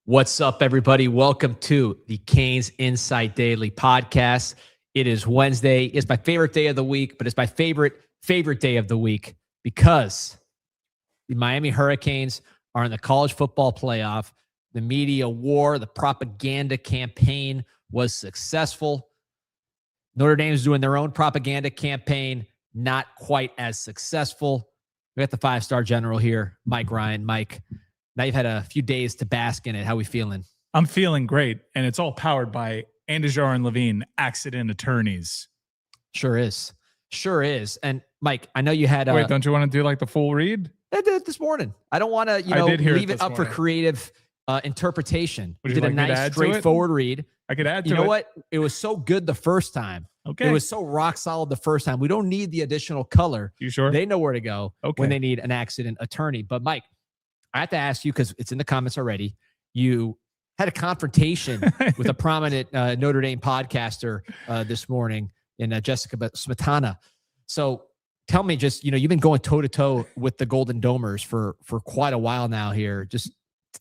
What's up, everybody? Welcome to the CanesInSight Daily Podcast. It is Wednesday. It's my favorite day of the week, but it's my favorite day of the week because the Miami Hurricanes are in the college football playoff. The media war, the propaganda campaign was successful. Notre Dame is doing their own propaganda campaign, not quite as successful. We got the five-star general here, Mike Ryan. Mike, now you've had a few days to bask in it. How are we feeling? I'm feeling great, and it's all powered by Andejar and Levine, accident attorneys. Sure is. Sure is. And Mike, I know you had... Wait, don't you want to do like the full read? I did it this morning. I don't want to, leave it up for creative interpretation. Would you did like a nice, straightforward read. I could add to it. You know what? It was so good the first time. Okay. It was so rock solid the first time. We don't need the additional color. You sure? They know where to go when they need an accident attorney. But Mike, I have to ask you, because it's in the comments already, you had a confrontation with a prominent Notre Dame podcaster this morning in Jessica Smetana. So tell me, just, you've been going toe-to-toe with the Golden Domers for quite a while now here. Just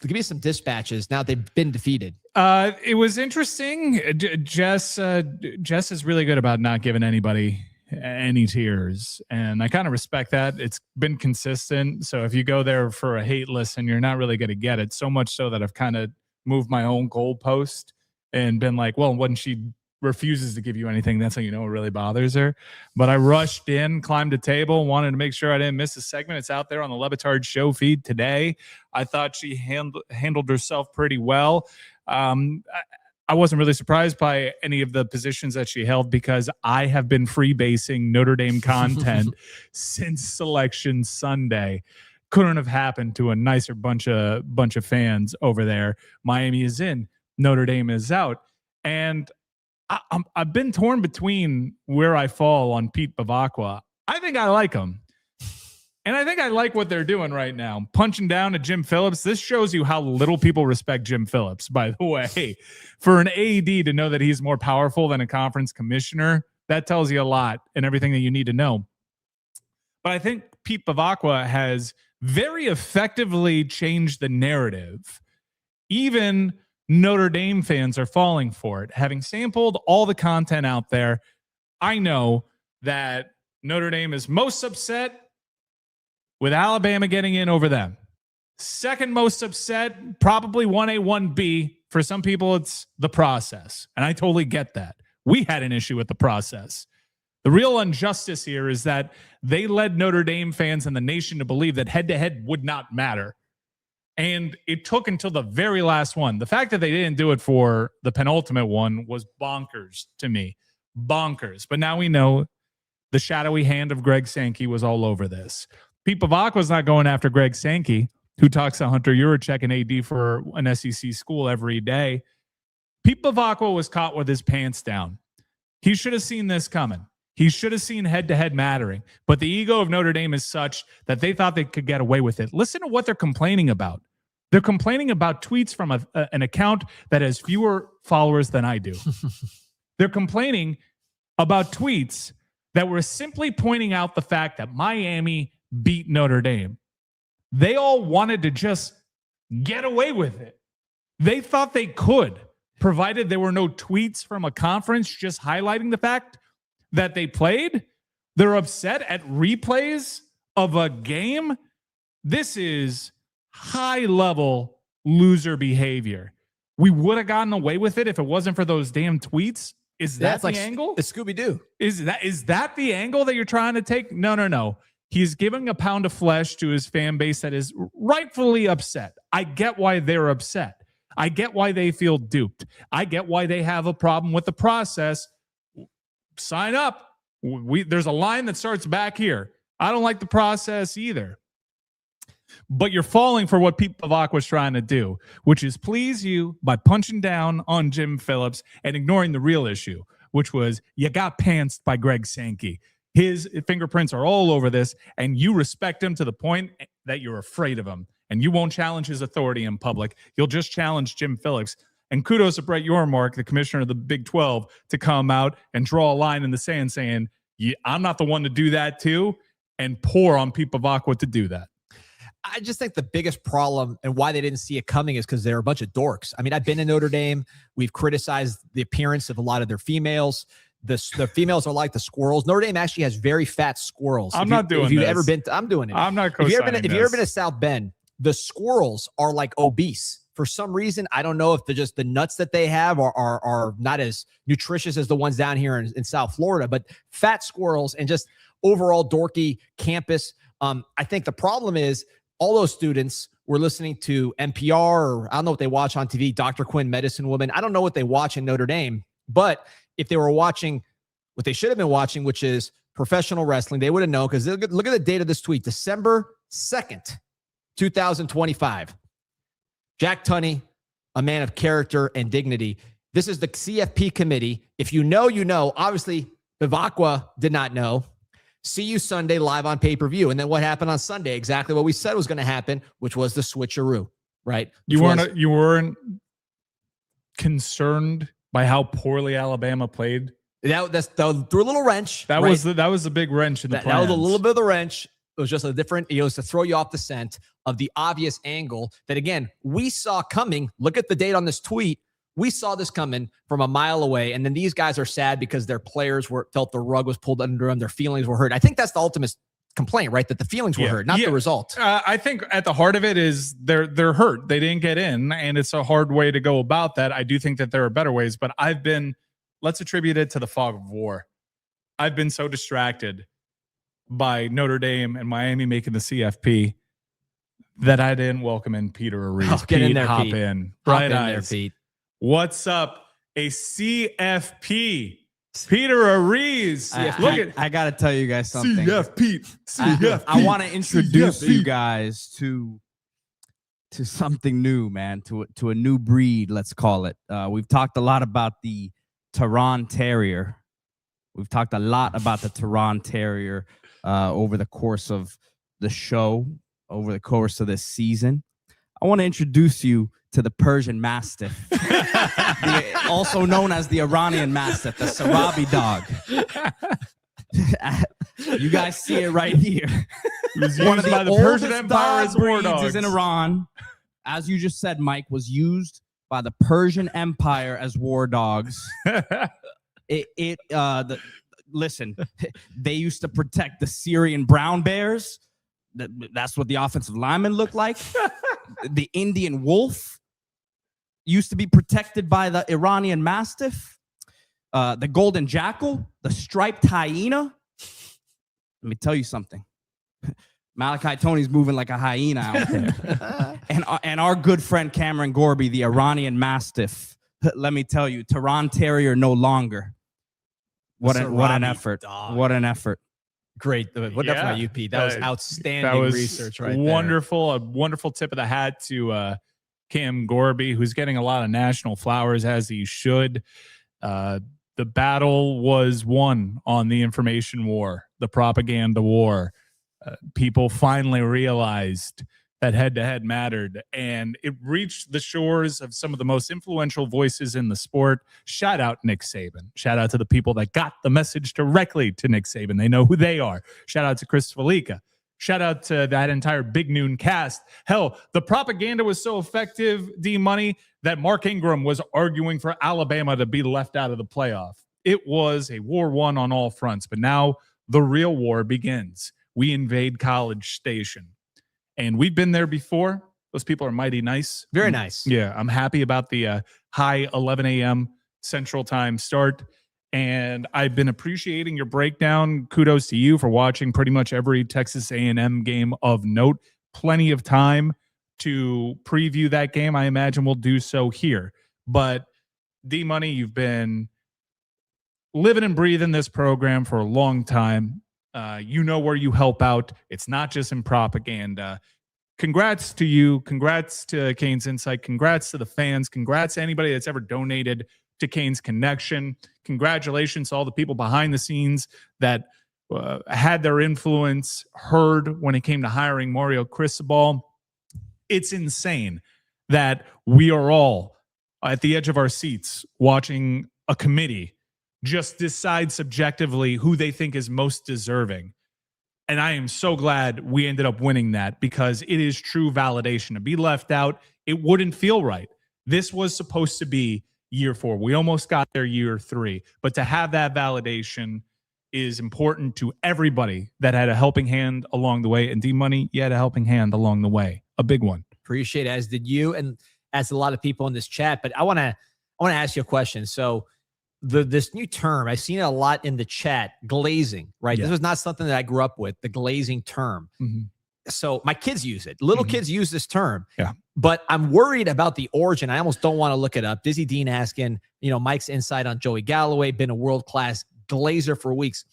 give me some dispatches now they've been defeated. It was interesting. Jess is really good about not giving anybody any tears, and I kind of respect that. It's been consistent. So if you go there for a hate listen, you're not really going to get it. So much so that I've kind of moved my own goalpost and been like, well, when she refuses to give you anything, that's how you know it really bothers her. But I rushed in, climbed a table, wanted to make sure I didn't miss a segment. It's out there on the Levitard show feed today. I thought she handled herself pretty well. I wasn't really surprised by any of the positions that she held because I have been freebasing Notre Dame content since Selection Sunday. Couldn't have happened to a nicer bunch of fans over there. Miami is in, Notre Dame is out. And I've been torn between where I fall on Pete Bavacqua. I think I like him. And I think I like what they're doing right now. Punching down at Jim Phillips. This shows you how little people respect Jim Phillips, by the way. For an AD to know that he's more powerful than a conference commissioner, that tells you a lot and everything that you need to know. But I think Pete Bavacqua has very effectively changed the narrative. Even Notre Dame fans are falling for it. Having sampled all the content out there, I know that Notre Dame is most upset with Alabama getting in over them. Second most upset, probably 1A, 1B. For some people, it's the process. And I totally get that. We had an issue with the process. The real injustice here is that they led Notre Dame fans and the nation to believe that head-to-head would not matter. And it took until the very last one. The fact that they didn't do it for the penultimate one was bonkers to me. Bonkers. But now we know the shadowy hand of Greg Sankey was all over this. Pete Bavacqua's not going after Greg Sankey, who talks to Hunter Yurachek and AD for an SEC school every day. Pete Bavacqua was caught with his pants down. He should have seen this coming. He should have seen head-to-head mattering. But the ego of Notre Dame is such that they thought they could get away with it. Listen to what they're complaining about. They're complaining about tweets from an account that has fewer followers than I do. They're complaining about tweets that were simply pointing out the fact that Miami beat Notre Dame. They all wanted to just get away with it. They thought they could, provided there were no tweets from a conference just highlighting the fact that they played. They're upset at replays of a game. This is high-level loser behavior. We would have gotten away with it if it wasn't for those damn tweets. Is that the angle? It's Scooby-Doo. Is that the angle that you're trying to take? No. He's giving a pound of flesh to his fan base that is rightfully upset. I get why they're upset. I get why they feel duped. I get why they have a problem with the process. Sign up. There's a line that starts back here. I don't like the process either. But you're falling for what Pete Bavacqua was trying to do, which is please you by punching down on Jim Phillips and ignoring the real issue, which was you got pantsed by Greg Sankey. His fingerprints are all over this, and you respect him to the point that you're afraid of him, and you won't challenge his authority in public. You'll just challenge Jim Phillips. And kudos to Brett Yormark, the commissioner of the Big 12, to come out and draw a line in the sand saying, I'm not the one to do that too, and pour on Pete Bavacqua to do that. I just think the biggest problem and why they didn't see it coming is because they're a bunch of dorks. I mean, I've been to Notre Dame. We've criticized the appearance of a lot of their females. The females are like the squirrels. Notre Dame actually has very fat squirrels. I'm not doing this. If you've ever been to, I'm doing it. I'm not If you've co-signing ever been this. to South Bend, the squirrels are like obese. For some reason, I don't know if they're just the nuts that they have are not as nutritious as the ones down here in South Florida, but fat squirrels and just overall dorky campus. I think the problem is all those students were listening to NPR, or I don't know what they watch on TV, Dr. Quinn, Medicine Woman. I don't know what they watch in Notre Dame, but if they were watching what they should have been watching, which is professional wrestling, they would have known, because look at the date of this tweet, December 2nd, 2025. Jack Tunney, a man of character and dignity. This is the CFP committee. If you know, you know. Obviously, Bivacqua did not know. See you Sunday live on pay-per-view. And then what happened on Sunday? Exactly what we said was going to happen, which was the switcheroo, right? You weren't concerned by how poorly Alabama played. Threw a little wrench. That right? was the big wrench in the plans. That was a little bit of the wrench. It was just a different, it was to throw you off the scent of the obvious angle that, again, we saw coming. Look at the date on this tweet. We saw this coming from a mile away. And then these guys are sad because their players felt the rug was pulled under them. Their feelings were hurt. I think that's the ultimate complaint, right? That the feelings were hurt, not the result. I think at the heart of it is they're hurt. They didn't get in, and it's a hard way to go about that. I do think that there are better ways, but let's attribute it to the fog of war. I've been so distracted by Notre Dame and Miami making the CFP that I didn't welcome in Peter Ariz. Oh, get in there, hop Pete. in. Hop Bright in eyes. there, Pete. What's up? A CFP. Peter Ariz. I got to tell you guys something. CFP. I want to introduce you guys to something new, man, to a new breed, let's call it. We've talked a lot about the Tavern Terrier. We've talked a lot about the Tavern Terrier over the course of the show, over the course of this season. I want to introduce you to the Persian Mastiff, also known as the Iranian Mastiff, the Sarabi dog. You guys see it right here. One of the Persian Empire's war breeds dogs is in Iran. As you just said, Mike, was used by the Persian Empire as war dogs. Listen, they used to protect the Syrian brown bears. That's what the offensive linemen look like. The Indian wolf used to be protected by the Iranian Mastiff. The golden jackal, the striped hyena. Let me tell you something. Malachi Tony's moving like a hyena out there. and our good friend Cameron Gorby, the Iranian Mastiff. Let me tell you, Tavern Terrier no longer. What an effort. Dog. What an effort. Great. What up by UP? That was outstanding that was research right wonderful. A wonderful tip of the hat to Cam Gorby, who's getting a lot of national flowers, as he should. The battle was won on the information war, the propaganda war. People finally realized that head-to-head mattered, and it reached the shores of some of the most influential voices in the sport. Shout out Nick Saban. Shout out to the people that got the message directly to Nick Saban. They know who they are. Shout out to Chris Felica. Shout out to that entire Big Noon cast. Hell, the propaganda was so effective, D-Money, that Mark Ingram was arguing for Alabama to be left out of the playoff. It was a war won on all fronts, but now the real war begins. We invade College Station. And we've been there before. Those people are mighty nice. Very nice. Yeah, I'm happy about the high 11 a.m. Central Time start. And I've been appreciating your breakdown. Kudos to you for watching pretty much every Texas A&M game of note. Plenty of time to preview that game. I imagine we'll do so here. But D-Money, you've been living and breathing this program for a long time. You know where you help out. It's not just in propaganda. Congrats to you. Congrats to CanesInSight. Congrats to the fans. Congrats to anybody that's ever donated to Canes Connection. Congratulations to all the people behind the scenes that had their influence heard when it came to hiring Mario Cristobal. It's insane that we are all at the edge of our seats watching a committee just decide subjectively who they think is most deserving. And I am so glad we ended up winning that, because it is true validation. To be left out, it wouldn't feel right. This was supposed to be year 4. We almost got there year 3. But to have that validation is important to everybody that had a helping hand along the way. And D-Money, you had a helping hand along the way. A big one. Appreciate it, as did you, and as a lot of people in this chat. But I want to ask you a question. So this new term, I've seen it a lot in the chat, glazing, right? Yeah. This was not something that I grew up with, the glazing term. Mm-hmm. So my kids use it. Little kids use this term. Yeah. But I'm worried about the origin. I almost don't want to look it up. Dizzy Dean asking, Mike's insight on Joey Galloway, been a world-class glazer for weeks.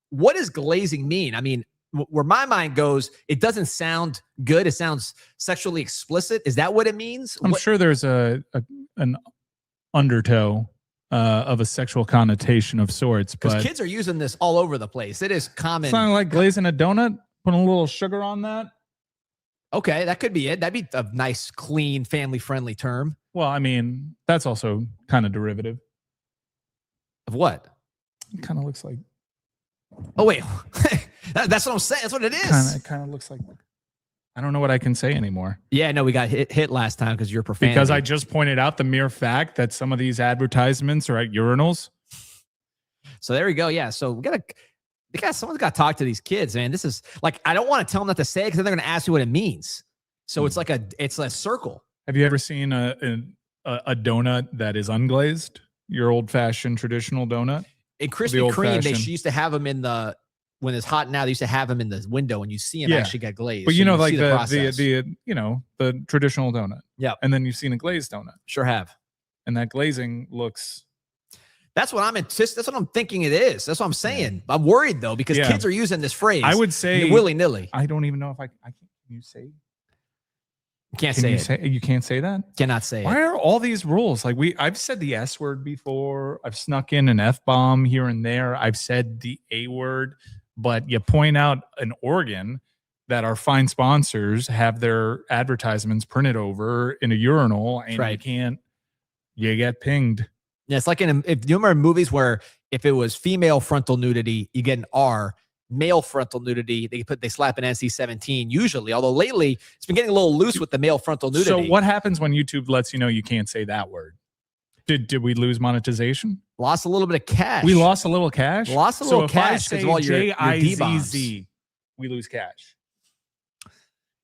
What does glazing mean? I mean, where my mind goes, it doesn't sound good. It sounds sexually explicit. Is that what it means? I'm sure there's an undertow of a sexual connotation of sorts. Because but kids are using this all over the place. It is common. Something like glazing a donut, putting a little sugar on that. Okay, that could be it. That'd be a nice, clean, family-friendly term. Well, I mean, that's also kind of derivative. Of what? It kind of looks like. Oh, wait. That's what I'm saying. That's what it is. It kind of looks like. I don't know what I can say anymore. Yeah, no, we got hit last time because you're profanity. Because I just pointed out the mere fact that some of these advertisements are at urinals. So there we go. Yeah. So someone's got to talk to these kids, man. This is like, I don't want to tell them not to say it because then they're going to ask you what it means. So it's a circle. Have you ever seen a donut that is unglazed? Your old fashioned traditional donut? In Krispy Kreme, they used to have them in when it's hot now, they used to have them in the window and you see them actually get glazed. But so like the traditional donut. Yeah. And then you've seen a glazed donut. Sure have. And that glazing looks. That's what I'm thinking it is. That's what I'm saying. I'm worried though, because kids are using this phrase. I would say willy-nilly. I don't even know if I can you say. You can't say it. You can't say that? Cannot say it. Why are all these rules? Like I've said the S word before. I've snuck in an F bomb here and there. I've said the A word. But you point out an organ that our fine sponsors have their advertisements printed over in a urinal, and you get pinged. Yeah, it's like if you remember movies where if it was female frontal nudity, you get an R. Male frontal nudity, they slap an NC-17 usually. Although lately it's been getting a little loose with the male frontal nudity. So what happens when YouTube lets you know you can't say that word? Did we lose monetization? Lost a little bit of cash. We lost a little cash? Lost a little cash because of all your D-bombs. We lose cash.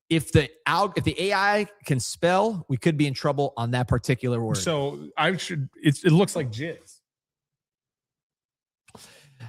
If the AI can spell, we could be in trouble on that particular word. So it looks like jizz.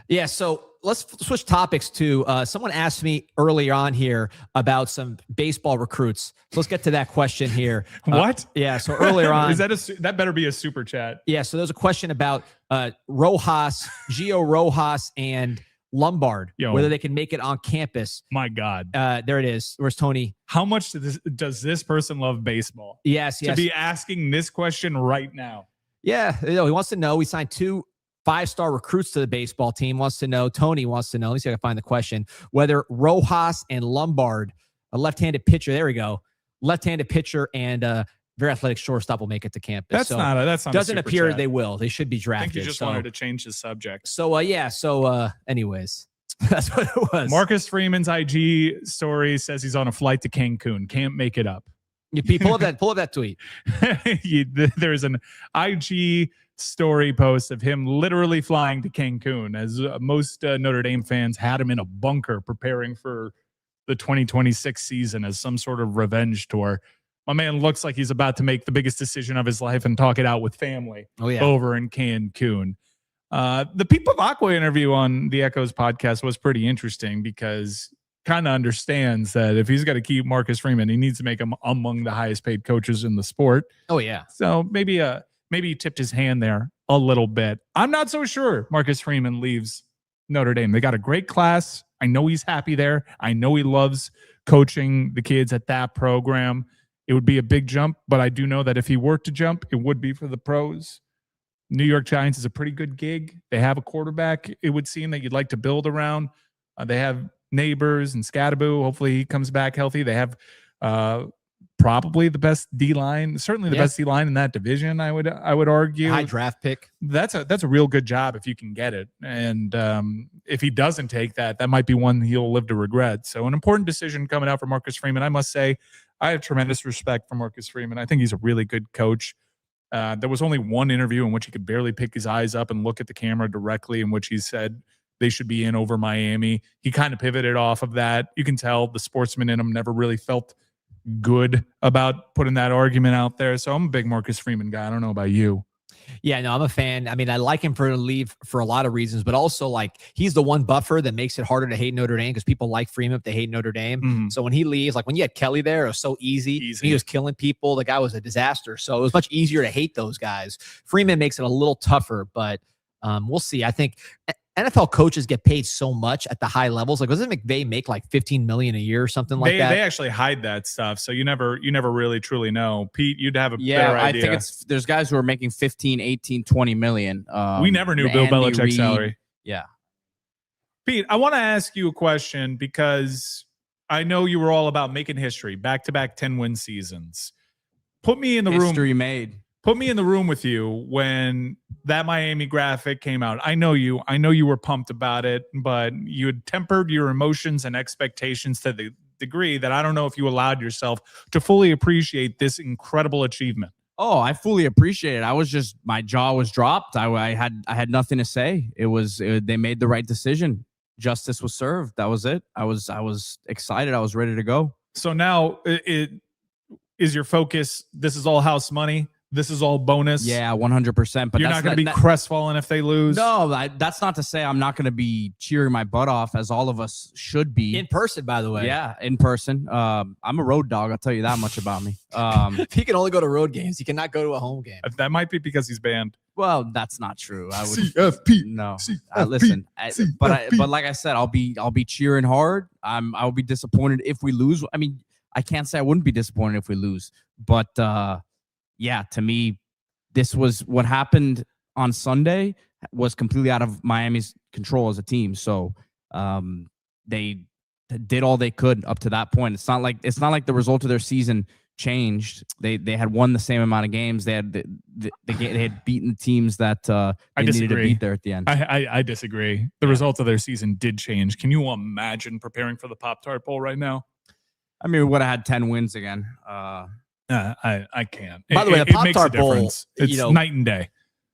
Yeah, so let's switch topics to someone asked me earlier on here about some baseball recruits. So let's get to that question here. What? Yeah, so earlier on. Is that better be a super chat? Yeah, so there's a question about Gio Rojas and Lombard, whether they can make it on campus. My God. There it is. Where's Tony? How much does this person love baseball? Yes. To be asking this question right now. Yeah, he wants to know. We signed 2 5-star recruits to the baseball team. Tony wants to know, let me see if I can find the question, whether Rojas and Lombard, a left-handed pitcher, there we go, left-handed pitcher and very athletic shortstop will make it to campus. That's not doesn't appear chat. They will. They should be drafted. I think you just wanted to change the subject. So, anyways, that's what it was. Marcus Freeman's IG story says he's on a flight to Cancun. Can't make it up. You pull up that tweet. There's an IG story post of him literally flying to Cancun, as most Notre Dame fans had him in a bunker preparing for the 2026 season as some sort of revenge tour. My man looks like he's about to make the biggest decision of his life and talk it out with family over in Cancun. The People of Aqua interview on the Echoes podcast was pretty interesting because kind of understands that if he's got to keep Marcus Freeman, he needs to make him among the highest paid coaches in the sport. Oh, yeah. So maybe he tipped his hand there a little bit. I'm not so sure Marcus Freeman leaves Notre Dame. They got a great class. I know he's happy there. I know he loves coaching the kids at that program. It would be a big jump, but I do know that if he were to jump, it would be for the pros. New York Giants is a pretty good gig. They have a quarterback, it would seem, that you'd like to build around. They have Neighbors and Scadaboo. Hopefully he comes back healthy. They have probably the best D line, certainly the best D line in that division. I would argue. High draft pick. That's a real good job if you can get it. And if he doesn't take that, that might be one he'll live to regret. So an important decision coming out for Marcus Freeman. I must say, I have tremendous respect for Marcus Freeman. I think he's a really good coach. There was only one interview in which he could barely pick his eyes up and look at the camera directly, in which he said they should be in over Miami. He kind of pivoted off of that. You can tell the sportsman in him never really felt good about putting that argument out there. So I'm a big Marcus Freeman guy. I don't know about you. Yeah, no, I'm a fan. I mean, I like him for to leave for a lot of reasons, but also like he's the one buffer that makes it harder to hate Notre Dame because people like Freeman if they hate Notre Dame. So when he leaves, like when you had Kelly there, it was so easy. He was killing people. The guy was a disaster. So it was much easier to hate those guys. Freeman makes it a little tougher, but we'll see. I think NFL coaches get paid so much at the high levels. Like, doesn't McVay make like $15 million a year or something like that? They actually hide that stuff, so you never really truly know. Pete, you'd have a better idea. I think there's guys who are making 15, 18, 20 million. We never knew Bill Belichick's salary. Yeah. Pete, I want to ask you a question because I know you were all about making history, back-to-back 10-win seasons. Put me in the room. History made. Put me in the room with you when that Miami graphic came out. I know you were pumped about it, but you had tempered your emotions and expectations to the degree that I don't know if you allowed yourself to fully appreciate this incredible achievement. Oh, I fully appreciate it. I was just, my jaw was dropped. I had nothing to say. They made the right decision. Justice was served. That was it. I was excited. I was ready to go. So now it is your focus. This is all house money. This is all bonus. Yeah, 100%. But you're not going to be crestfallen if they lose. No, that's not to say I'm not going to be cheering my butt off, as all of us should be. In person, by the way. Yeah, in person. I'm a road dog. I'll tell you that much about me. He can only go to road games. He cannot go to a home game. That might be because he's banned. Well, that's not true. I would CFP. No. CFP, listen, CFP. But like I said, I'll be cheering hard. I'll be disappointed if we lose. I mean, I can't say I wouldn't be disappointed if we lose, but yeah, to me, this was what happened on Sunday was completely out of Miami's control as a team. So they did all they could up to that point. It's not like the result of their season changed. They had won the same amount of games. They had beaten teams that they needed to beat there at the end. I disagree. The results of their season did change. Can you imagine preparing for the Pop-Tart Bowl right now? I mean, we would have had 10 wins again. I can't. By the way, the Pop-Tart Bowl, it's night and day.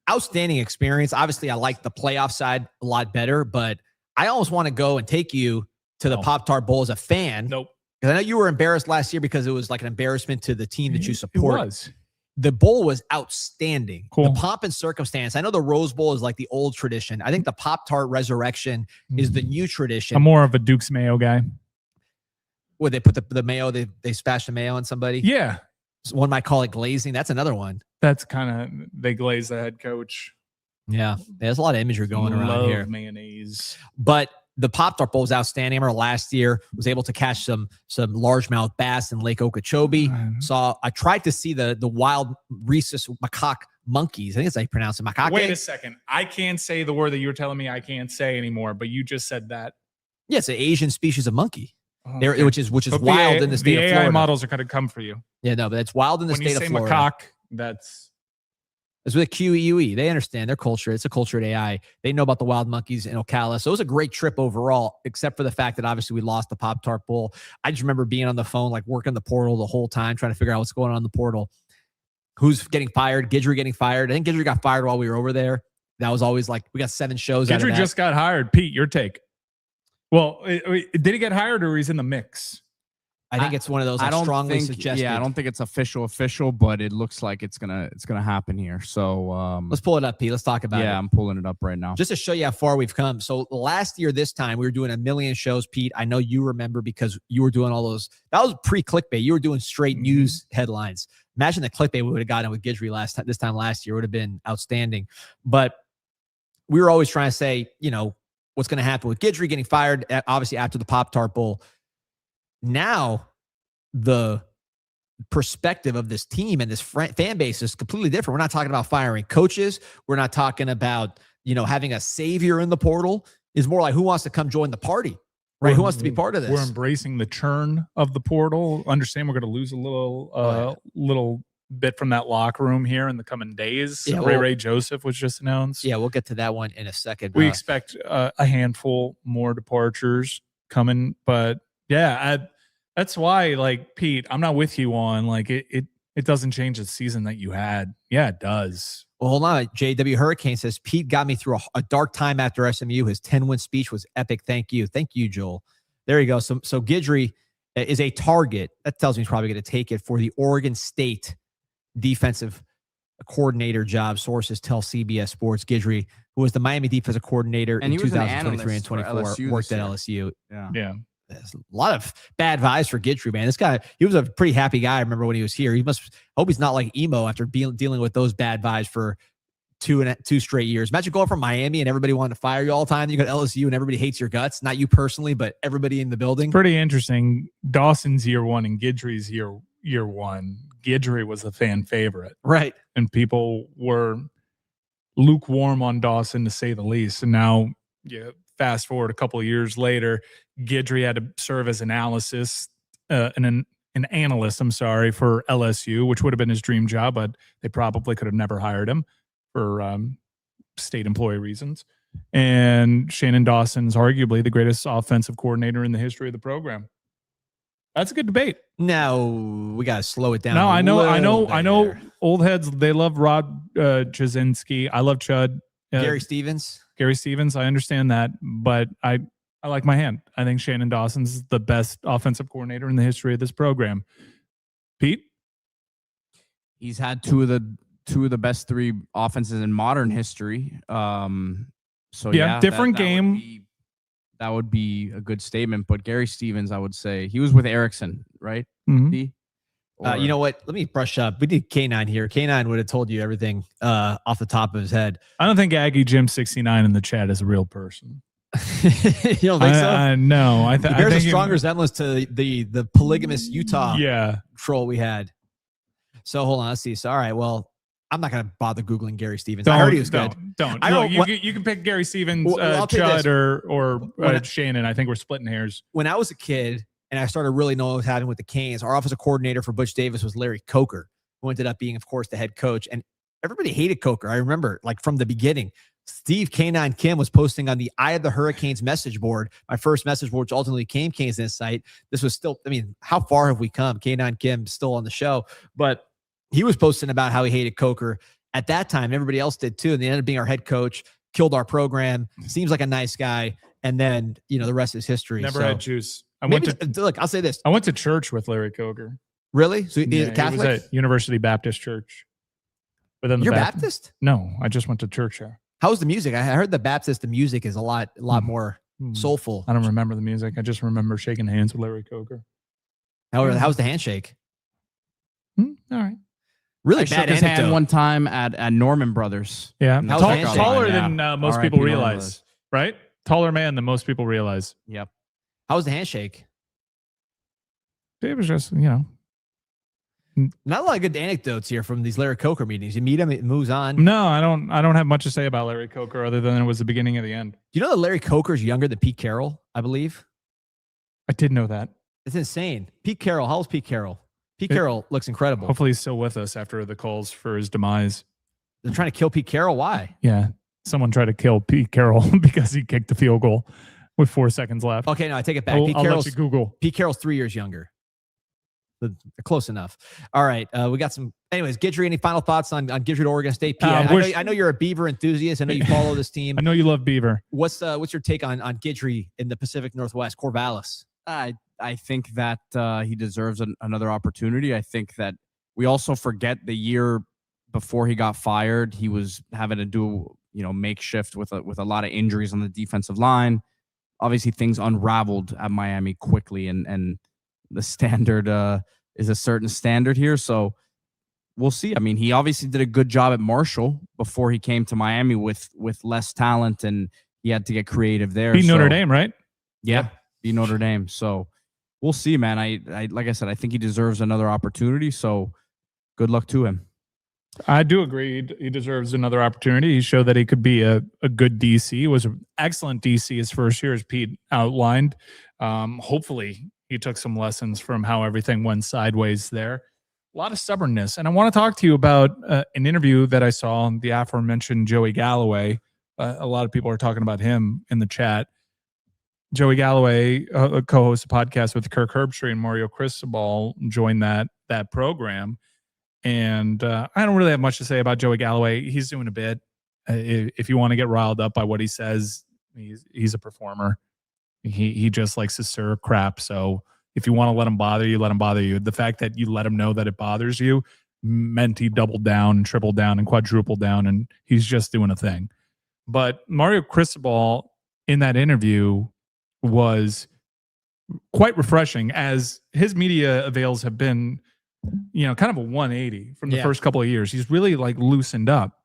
Outstanding experience. Obviously, I like the playoff side a lot better, but I almost want to go and take you to the Pop-Tart Bowl as a fan. Nope. Because I know you were embarrassed last year because it was like an embarrassment to the team that you support. It was. The bowl was outstanding. Cool. The pomp and circumstance. I know the Rose Bowl is like the old tradition. I think the Pop-Tart Resurrection is the new tradition. I'm more of a Duke's Mayo guy. Where they put the mayo, they splash the mayo on somebody. Yeah. One might call it glazing. That's another one. That's kind of, they glaze the head coach. Yeah. There's a lot of imagery going around here. Mayonnaise. But the Pop-Tart Bowl was outstanding. I remember last year was able to catch some largemouth bass in Lake Okeechobee. I tried to see the wild rhesus macaque monkeys. I think that's how you pronounce it. Macaque. Wait a second. I can't say the word that you're telling me I can't say anymore, but you just said that. Yeah, it's an Asian species of monkey. Okay. Which is but wild in the state of Florida. The AI models are going to come for you. Yeah, no, but it's wild in the state of Florida. When you say macaque, it's with a QEUE. They understand their culture. It's a cultured AI. They know about the wild monkeys in Ocala. So it was a great trip overall, except for the fact that obviously we lost the Pop-Tart Bowl. I just remember being on the phone, like working the portal the whole time, trying to figure out what's going on in the portal. Who's getting fired? Guidry getting fired. I think Guidry got fired while we were over there. That was always like, we got 7 shows out of that. Guidry just got hired. Pete, your take. Well, did he get hired or he's in the mix? I think it's one of those strongly suggested. Yeah, I don't think it's official, but it looks like it's gonna happen here. So let's pull it up, Pete. Let's talk about it. Yeah, I'm pulling it up right now. Just to show you how far we've come. So last year, this time, we were doing 1 million shows, Pete. I know you remember because you were doing all those. That was pre-clickbait. You were doing straight news headlines. Imagine the clickbait we would have gotten with Guidry this time last year. It would have been outstanding. But we were always trying to say, what's going to happen with Guidry getting fired, obviously after the Pop-Tart Bowl. Now, the perspective of this team and this fan base is completely different. We're not talking about firing coaches. We're not talking about, having a savior in the portal. It's more like who wants to come join the party. Right. Who wants to be part of this? We're embracing the churn of the portal. Understand we're going to lose a little bit from that locker room here in the coming days. Yeah, Ray Joseph was just announced. Yeah, we'll get to that one in a second. We expect a handful more departures coming, but yeah, that's why, like, Pete, I'm not with you on like it doesn't change the season that you had. Yeah, it does. Well, hold on. JW Hurricane says, Pete got me through a dark time after SMU. His 10-win speech was epic. Thank you. Thank you, Joel. There you go. So Guidry is a target. That tells me he's probably going to take it for the Oregon State defensive coordinator job. Sources tell CBS Sports. Guidry, who was the Miami defensive coordinator in 2023 and 24, worked at LSU. Yeah. There's a lot of bad vibes for Guidry, man. This guy, he was a pretty happy guy. I remember when he was here. He must hope he's not like emo after dealing with those bad vibes for two straight years. Imagine going from Miami and everybody wanted to fire you all the time. You got LSU and everybody hates your guts. Not you personally, but everybody in the building. Pretty interesting. Dawson's year one and Guidry's year one. Guidry was a fan favorite. Right. And people were lukewarm on Dawson, to say the least. And now, fast forward a couple of years later, Guidry had to serve as an analyst, for LSU, which would have been his dream job, but they probably could have never hired him for state employee reasons. And Shannon Dawson's arguably the greatest offensive coordinator in the history of the program. That's a good debate. Now we got to slow it down. No, I know. Old heads, they love Rod Jasinski. I love Chud. Gary Stevens. I understand that, but I like my hand. I think Shannon Dawson's the best offensive coordinator in the history of this program. Pete? He's had two of the best three offenses in modern history. So different game. That would be a good statement. But Gary Stevens, I would say, he was with Erickson, right? Mm-hmm. You know what? Let me brush up. We need K9 here. K9 would have told you everything off the top of his head. I don't think Aggie Jim 69 in the chat is a real person. You don't think so? No. There's a strong resemblance to the polygamous Utah troll we had. So hold on. Let's see. So, all right. Well, I'm not going to bother Googling Gary Stevens. I heard he was good. Don't. You can pick Gary Stevens, Chud, or Shannon. I think we're splitting hairs. When I was a kid and I started really knowing what was happening with the Canes, our offensive coordinator for Butch Davis was Larry Coker, who ended up being, of course, the head coach. And everybody hated Coker. I remember, like, from the beginning. Steve K9 Kim was posting on the Eye of the Hurricanes message board, my first message board, which ultimately became CanesInSight. This was still, how far have we come? K9 Kim still on the show, but he was posting about how he hated Coker at that time. Everybody else did too. And they ended up being our head coach, killed our program. Seems like a nice guy. And then, the rest is history. Never had juice. Look, I'll say this. I went to church with Larry Coker. Really? So Catholic? He was at University Baptist Church. But then you're Baptist? No, I just went to church there. How's the music? I heard the music is a lot more soulful. I don't remember the music. I just remember shaking hands with Larry Coker. How's the handshake? All right. Really I bad shook his hand one time at Norman Brothers. Yeah. Taller than most people realize, right? Taller man than most people realize. Yep. How was the handshake? It was just, not a lot of good anecdotes here from these Larry Coker meetings. You meet him, it moves on. No, I don't have much to say about Larry Coker other than it was the beginning of the end. Do you know that Larry Coker's younger than Pete Carroll, I believe? I did know that. It's insane. Pete Carroll, how old's Pete Carroll? Pete Carroll looks incredible. Hopefully he's still with us after the calls for his demise. They're trying to kill Pete Carroll. Why? Yeah. Someone tried to kill Pete Carroll because he kicked the field goal with 4 seconds left. Okay, no, I take it back. I'll let you Google. Pete Carroll's 3 years younger. They're close enough. All right. We got some. Anyways, Guidry, any final thoughts on Guidry to Oregon State? I know you're a Beaver enthusiast. I know you follow this team. I know you love Beaver. What's your take on Guidry in the Pacific Northwest, Corvallis? I think that he deserves another opportunity. I think that we also forget the year before he got fired, he was having to do, makeshift with a lot of injuries on the defensive line. Obviously, things unraveled at Miami quickly, and the standard is a certain standard here. So we'll see. He obviously did a good job at Marshall before he came to Miami with less talent, and he had to get creative there. Beat Notre Dame, right? Yeah, beat Notre Dame. So we'll see, man. I like I said, I think he deserves another opportunity. So good luck to him. I do agree. He deserves another opportunity. He showed that he could be a good DC. He was an excellent DC his first year, as Pete outlined. Hopefully, he took some lessons from how everything went sideways there. A lot of stubbornness. And I want to talk to you about an interview that I saw on the aforementioned Joey Galloway. A lot of people are talking about him in the chat. Joey Galloway, co-hosts a podcast with Kirk Herbstreit and Mario Cristobal, joined that program. And I don't really have much to say about Joey Galloway. He's doing a bit. If you want to get riled up by what he says, he's a performer. He just likes to stir crap. So if you want to let him bother you, let him bother you. The fact that you let him know that it bothers you meant he doubled down and tripled down and quadrupled down, and he's just doing a thing. But Mario Cristobal in that interview was quite refreshing, as his media avails have been, kind of a 180 from the first couple of years. He's really like loosened up.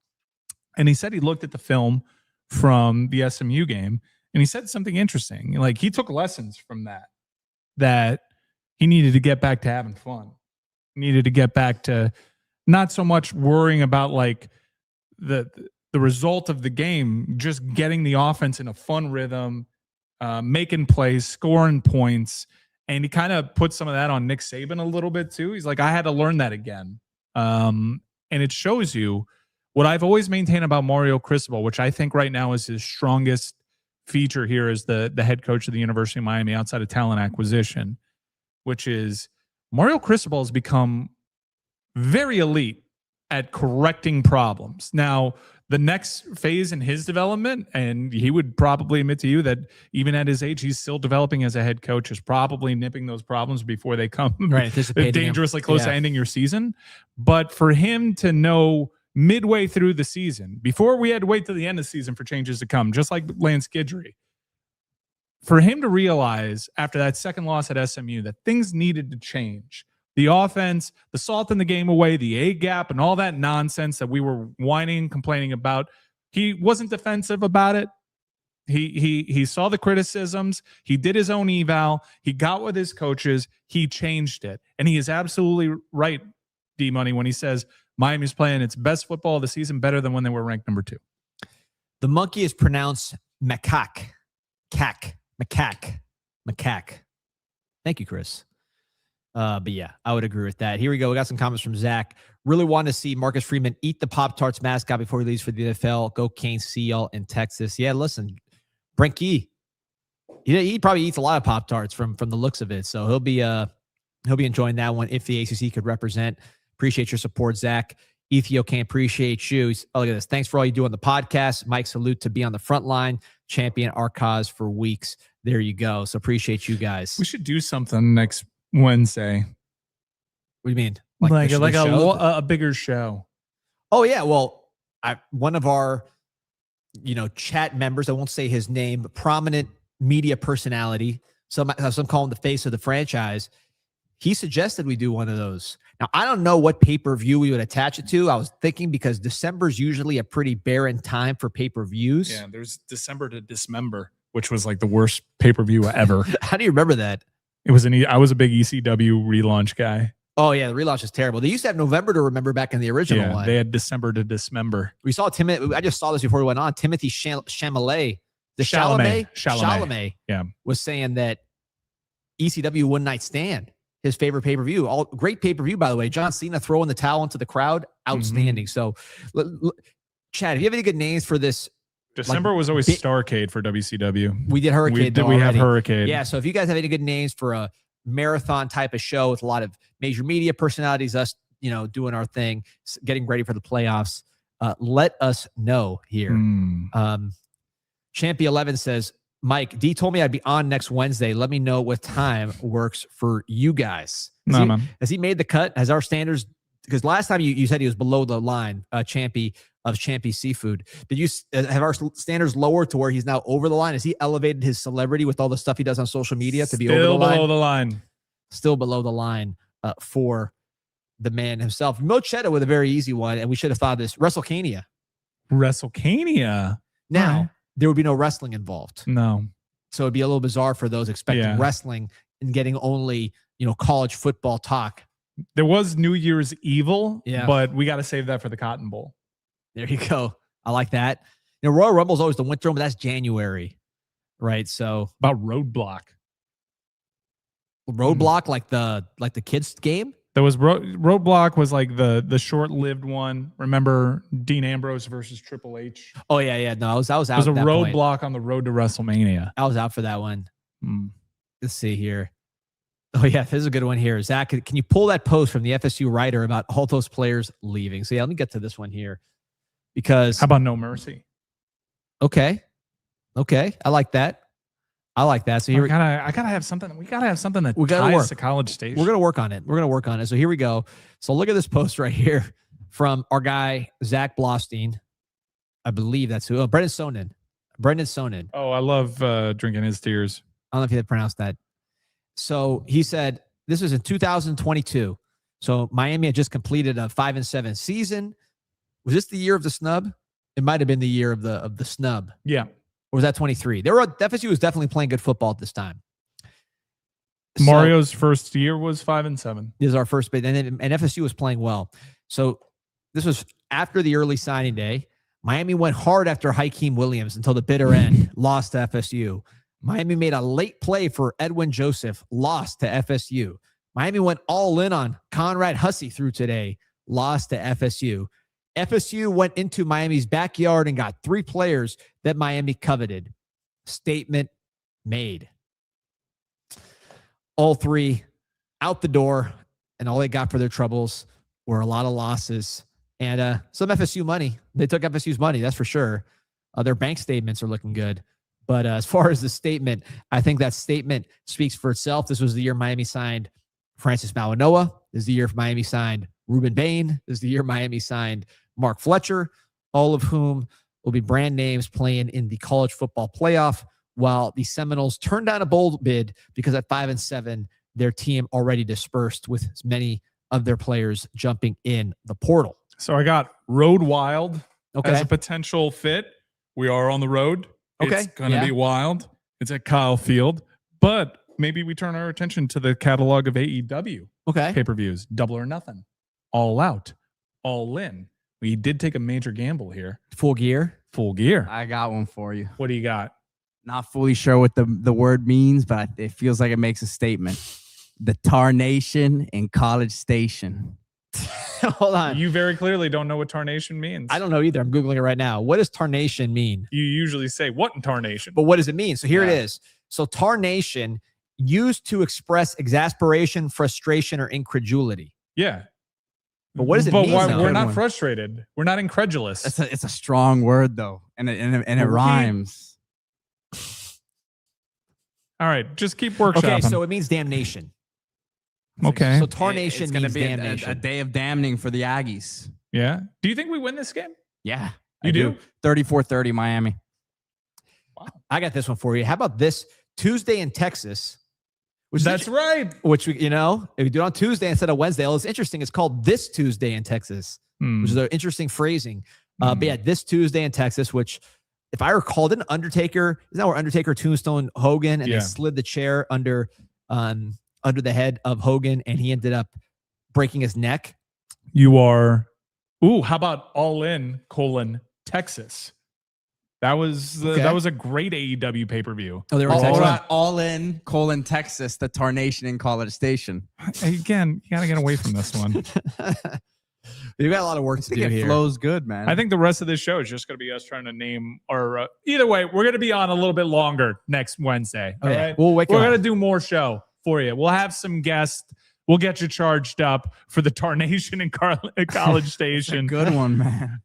And he said he looked at the film from the SMU game and he said something interesting. Like, he took lessons from that he needed to get back to having fun. He needed to get back to not so much worrying about like the result of the game, just getting the offense in a fun rhythm, making plays, scoring points. And he kind of put some of that on Nick Saban a little bit too. He's like, I had to learn that again. And it shows you what I've always maintained about Mario Cristobal, which I think right now is his strongest feature here as the head coach of the University of Miami outside of talent acquisition, which is Mario Cristobal has become very elite at correcting problems. Now, the next phase in his development, and he would probably admit to you that even at his age, he's still developing as a head coach, is probably nipping those problems before they come dangerously close to ending your season. But for him to know midway through the season, before we had to wait till the end of the season for changes to come, just like Lance Guidry, for him to realize after that second loss at SMU that things needed to change. The offense, the salt in the game away, the A gap, and all that nonsense that we were whining and complaining about. He wasn't defensive about it. He saw the criticisms. He did his own eval. He got with his coaches. He changed it. And he is absolutely right, D-Money, when he says Miami's playing its best football of the season, better than when they were ranked number 2. The monkey is pronounced macaque. Macaque. Thank you, Chris. But yeah, I would agree with that. Here we go. We got some comments from Zach. Really want to see Marcus Freeman eat the Pop-Tarts mascot before he leaves for the NFL. Go Canes, see y'all in Texas. Yeah, listen, Brent Key, he probably eats a lot of Pop-Tarts from the looks of it. So he'll be enjoying that one if the ACC could represent. Appreciate your support, Zach. Ethio can't appreciate you. Oh, look at this. Thanks for all you do on the podcast. Mike, salute to be on the front line. Champion our cause for weeks. There you go. So appreciate you guys. We should do something next Wednesday. What do you mean? Like a bigger show. Oh yeah. Well, one of our, chat members, I won't say his name, but prominent media personality. Some call him the face of the franchise. He suggested we do one of those. Now, I don't know what pay-per-view we would attach it to. I was thinking because December is usually a pretty barren time for pay-per-views. Yeah, there's December to Dismember, which was like the worst pay-per-view ever. How do you remember that? It was I was a big ECW relaunch guy. Oh yeah, the relaunch is terrible. They used to have November to Remember back in the original one. They had December to Dismember. We saw I just saw this before we went on. Timothy Chalamet, Chalamet, was saying that ECW One Night Stand, his favorite pay-per-view. All great pay-per-view, by the way. John Cena throwing the towel into the crowd, outstanding. So, Chad, if you have any good names for this? December was always Starrcade for WCW. We did Hurricane. We have Hurricane. Yeah, so if you guys have any good names for a marathon type of show with a lot of major media personalities, us, doing our thing, getting ready for the playoffs, let us know here. Champy 11 says, Mike, D told me I'd be on next Wednesday. Let me know what time works for you guys. Has he made the cut? Has our standards, because last time you said he was below the line, Champy of Champy Seafood. Did you have our standards lower to where he's now over the line? Has he elevated his celebrity with all the stuff he does on social media to be over the line? Still below the line. Still below the line for the man himself. Mo Cheddar with a very easy one, and we should have thought of this. WrestleCania. Now, there would be no wrestling involved. No. So it'd be a little bizarre for those expecting wrestling and getting only, college football talk There was New Year's Evil, Yeah. but we got to save that for the Cotton Bowl. There you go. I like that. Royal Rumble's always the winter one, but that's January, right? So About Roadblock. Roadblock, like the kids game. There was Roadblock was like the short-lived one. Remember Dean Ambrose versus Triple H? Oh yeah. No, I was out. It was a at that point. Roadblock on the road to WrestleMania. I was out for that one. Hmm. Let's see here. Oh yeah, this is a good one here. Zach, can you pull that post from the FSU writer about all those players leaving? So yeah, let me get to this one here because How about No Mercy? okay, I like that. So here I gotta have something. We gotta have something that We gotta ties work. to College Station. we're gonna work on it. So here we go. So look at this post right here from our guy Zach Blostein. I believe that's who. Oh, Brendan Sonnen. Oh, I love drinking his tears. I don't know if you had pronounced that. So he said this was in 2022. So Miami had just completed a 5-7 season. Was this the year of the snub? It might have been the year of the snub. Yeah. Or was that 23? FSU was definitely playing good football at this time. So, Mario's first year was 5-7. this is our first bid, and FSU was playing well. So this was after the early signing day. Miami went hard after Hakeem Williams until the bitter end, lost to FSU. Miami made a late play for Edwin Joseph, lost to FSU. Miami went all in on Conrad Hussey through today, lost to FSU. FSU went into Miami's backyard and got 3 players that Miami coveted. Statement made. All 3 out the door, and all they got for their troubles were a lot of losses and some FSU money. They took FSU's money, that's for sure. Their bank statements are looking good. But as far as the statement, I think that statement speaks for itself. This was the year Miami signed Francis Mauanoa. This is the year Miami signed Ruben Bain. This is the year Miami signed Mark Fletcher, all of whom will be brand names playing in the college football playoff, while the Seminoles turned down a bold bid because at 5-7, their team already dispersed with many of their players jumping in the portal. So I got Road Wild Okay. as a potential fit. We are on the road. Okay, It's going to yeah. be wild. It's at Kyle Field. But maybe we turn our attention to the catalog of AEW Okay. pay-per-views. Double or Nothing. All Out. All In. We did take a major gamble here. Full gear. Full gear. I got one for you. What do you got? Not fully sure what the word means, but it feels like it makes a statement. The Tarnation in College Station. Hold on. You very clearly don't know what tarnation means. I don't know either. I'm Googling it right now. What does tarnation mean? You usually say, what in tarnation? But what does it mean? So here it Yeah. is. So tarnation, used to express exasperation, frustration, or incredulity. Yeah. But what does it but mean, why- though? we're Good not one. frustrated. We're not incredulous. It's a strong word though, and it Well, we- rhymes. All right. Just keep workshopping. Okay, so it means damnation. Okay. So tarnation It's gonna means be damnation. a day of damning for the Aggies. Yeah. Do you think we win this game? Yeah, You I do? 34-30 Miami. I got this one for you. How about this Tuesday in Texas? That's right. Which we, if we do it on Tuesday instead of Wednesday. Well, it's interesting. It's called This Tuesday in Texas, which is an interesting phrasing. But yeah, This Tuesday in Texas, which if I recall, didn't Undertaker, isn't that where Undertaker tombstone Hogan and Yeah. they slid the chair under the head of Hogan and he ended up breaking his neck? You are. Ooh, how about All In, Texas? That was Okay. that was a great AEW pay-per-view. Oh, they were in Texas. All in, Texas, the Tarnation in College Station. Again, you got to get away from this one. We've got a lot of work to do It here. flows good, man. I think the rest of this show is just going to be us trying to name our. Either way, we're going to be on a little bit longer next Wednesday. All Okay, right, we'll wake we're up. going to do more show for you. We'll have some guests. We'll get you charged up for the Tarnation in College Station. good one, man.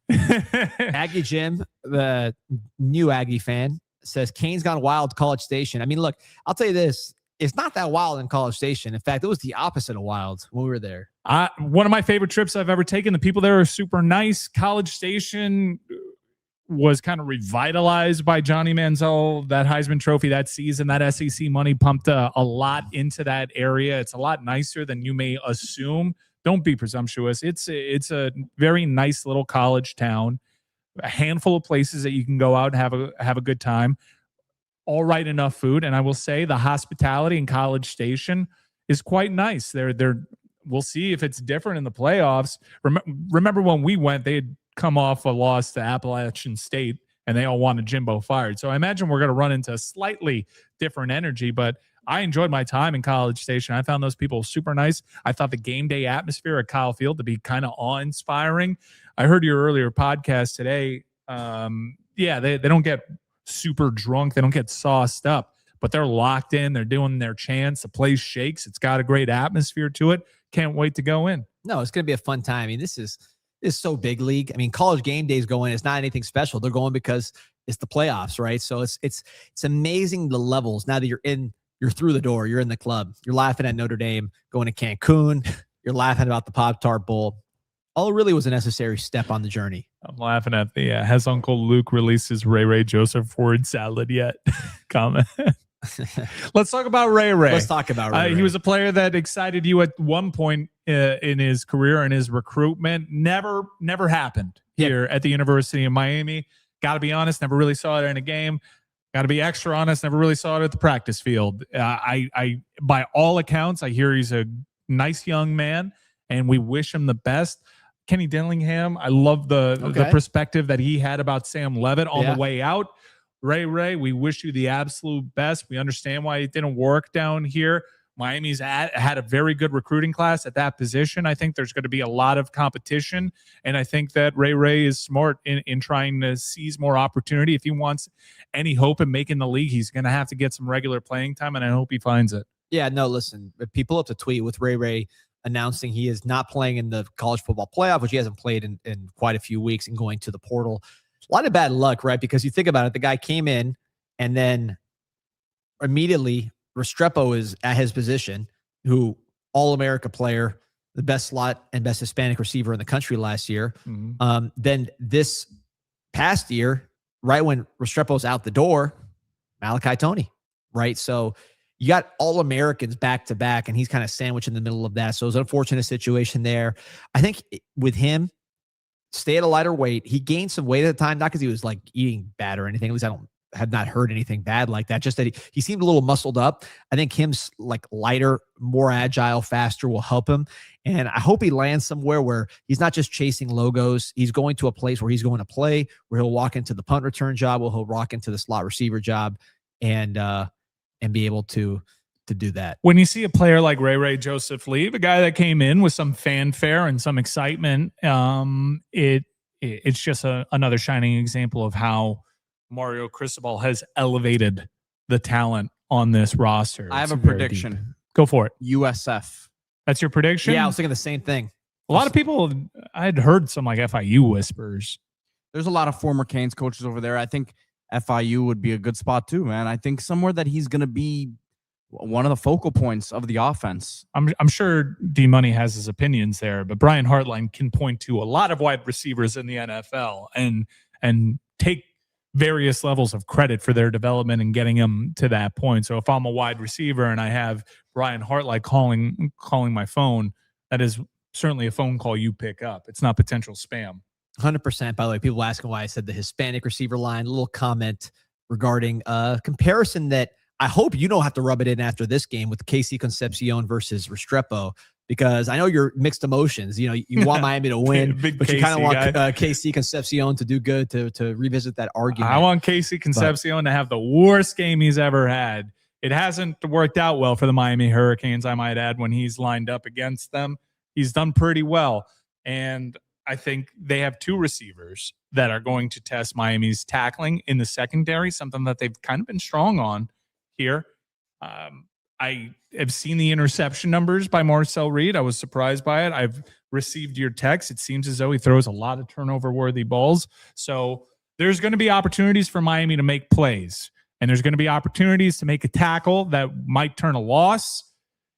Aggie Jim, the new Aggie fan, says Kane's gone wild College Station. I mean, look, I'll tell you this. It's not that wild in College Station. In fact, it was the opposite of wild when we were there. One of my favorite trips I've ever taken. The people there are super nice. College Station was kind of revitalized by Johnny Manziel, that Heisman Trophy that season. That SEC money pumped a lot into that area. It's a lot nicer than you may assume. Don't be presumptuous. It's a very nice little college town. A handful of places that you can go out and have a good time. All right, enough food, and I will say the hospitality in College Station is quite nice. They're we'll see if it's different in the playoffs. Remember when we went, they had come off a loss to Appalachian State, and they all wanted Jimbo fired. So I imagine we're going to run into a slightly different energy, but I enjoyed my time in College Station. I found those people super nice. I thought the game day atmosphere at Kyle Field to be kind of awe-inspiring. I heard your earlier podcast today. They don't get super drunk. They don't get sauced up, but they're locked in. They're doing their chants. The place shakes. It's got a great atmosphere to it. Can't wait to go in. No, it's going to be a fun time. I mean, this is so big league. I mean, college game days going, it's not anything special. They're going because it's the playoffs, right? So it's amazing the levels. Now that you're through the door, you're in the club, you're laughing at Notre Dame, going to Cancun, you're laughing about the Pop-Tart Bowl. All it really was a necessary step on the journey. I'm laughing at the has Uncle Luke released his Ray Joseph word salad yet? Comment. Let's talk about Ray. Let's talk about Ray. He was a player that excited you at one point in his career and his recruitment. Never happened here at the University of Miami. Got to be honest, never really saw it in a game. Got to be extra honest, never really saw it at the practice field. I by all accounts, I hear he's a nice young man, and we wish him the best. Kenny Dillingham, I love the perspective that he had about Sam Levitt on the way out. Ray, we wish you the absolute best. We understand why it didn't work down here. Miami's had a very good recruiting class at that position. I think there's going to be a lot of competition, and I think that Ray is smart in trying to seize more opportunity. If he wants any hope in making the league, he's going to have to get some regular playing time, and I hope he finds it. Yeah, no, listen, people have to tweet with Ray announcing he is not playing in the college football playoff, which he hasn't played in quite a few weeks, and going to the portal. A lot of bad luck, right? Because you think about it, the guy came in, and then immediately Restrepo is at his position, who All-America player, the best slot and best Hispanic receiver in the country last year. Mm-hmm. Then this past year, right when Restrepo's out the door, Malachi Toney, right? So you got All-Americans back to back, and he's kind of sandwiched in the middle of that. So it's an unfortunate situation there. I think with him, stay at a lighter weight. He gained some weight at the time, not because he was like eating bad or anything. At least I have not heard anything bad like that. Just that he seemed a little muscled up. I think him like lighter, more agile, faster will help him. And I hope he lands somewhere where he's not just chasing logos. He's going to a place where he's going to play, where he'll walk into the punt return job, where he'll walk into the slot receiver job, and be able to do that. When you see a player like Ray Joseph leave, a guy that came in with some fanfare and some excitement, it's just another shining example of how Mario Cristobal has elevated the talent on this roster. I have a prediction. Deep. Go for it. USF. That's your prediction? Yeah, I was thinking the same thing. A lot of people, I'd heard some like FIU whispers. There's a lot of former Canes coaches over there. I think FIU would be a good spot too, man. I think somewhere that he's going to be one of the focal points of the offense. I'm sure D-Money has his opinions there, but Brian Hartline can point to a lot of wide receivers in the NFL and take various levels of credit for their development and getting them to that point. So if I'm a wide receiver and I have Brian Hartline calling my phone, that is certainly a phone call you pick up. It's not potential spam. 100%. By the way, people asking why I said the Hispanic receiver line. A little comment regarding a comparison that I hope you don't have to rub it in after this game with KC Concepcion versus Restrepo, because I know you're mixed emotions. You know, you want Miami to win, but you kind of want KC Concepcion to do good, to revisit that argument. I want KC Concepcion to have the worst game he's ever had. It hasn't worked out well for the Miami Hurricanes, I might add, when he's lined up against them. He's done pretty well. And I think they have two receivers that are going to test Miami's tackling in the secondary, something that they've kind of been strong on here. I have seen the interception numbers by Marcel Reed. I was surprised by it. I've received your text. It seems as though he throws a lot of turnover-worthy balls. So there's going to be opportunities for Miami to make plays, and there's going to be opportunities to make a tackle that might turn a loss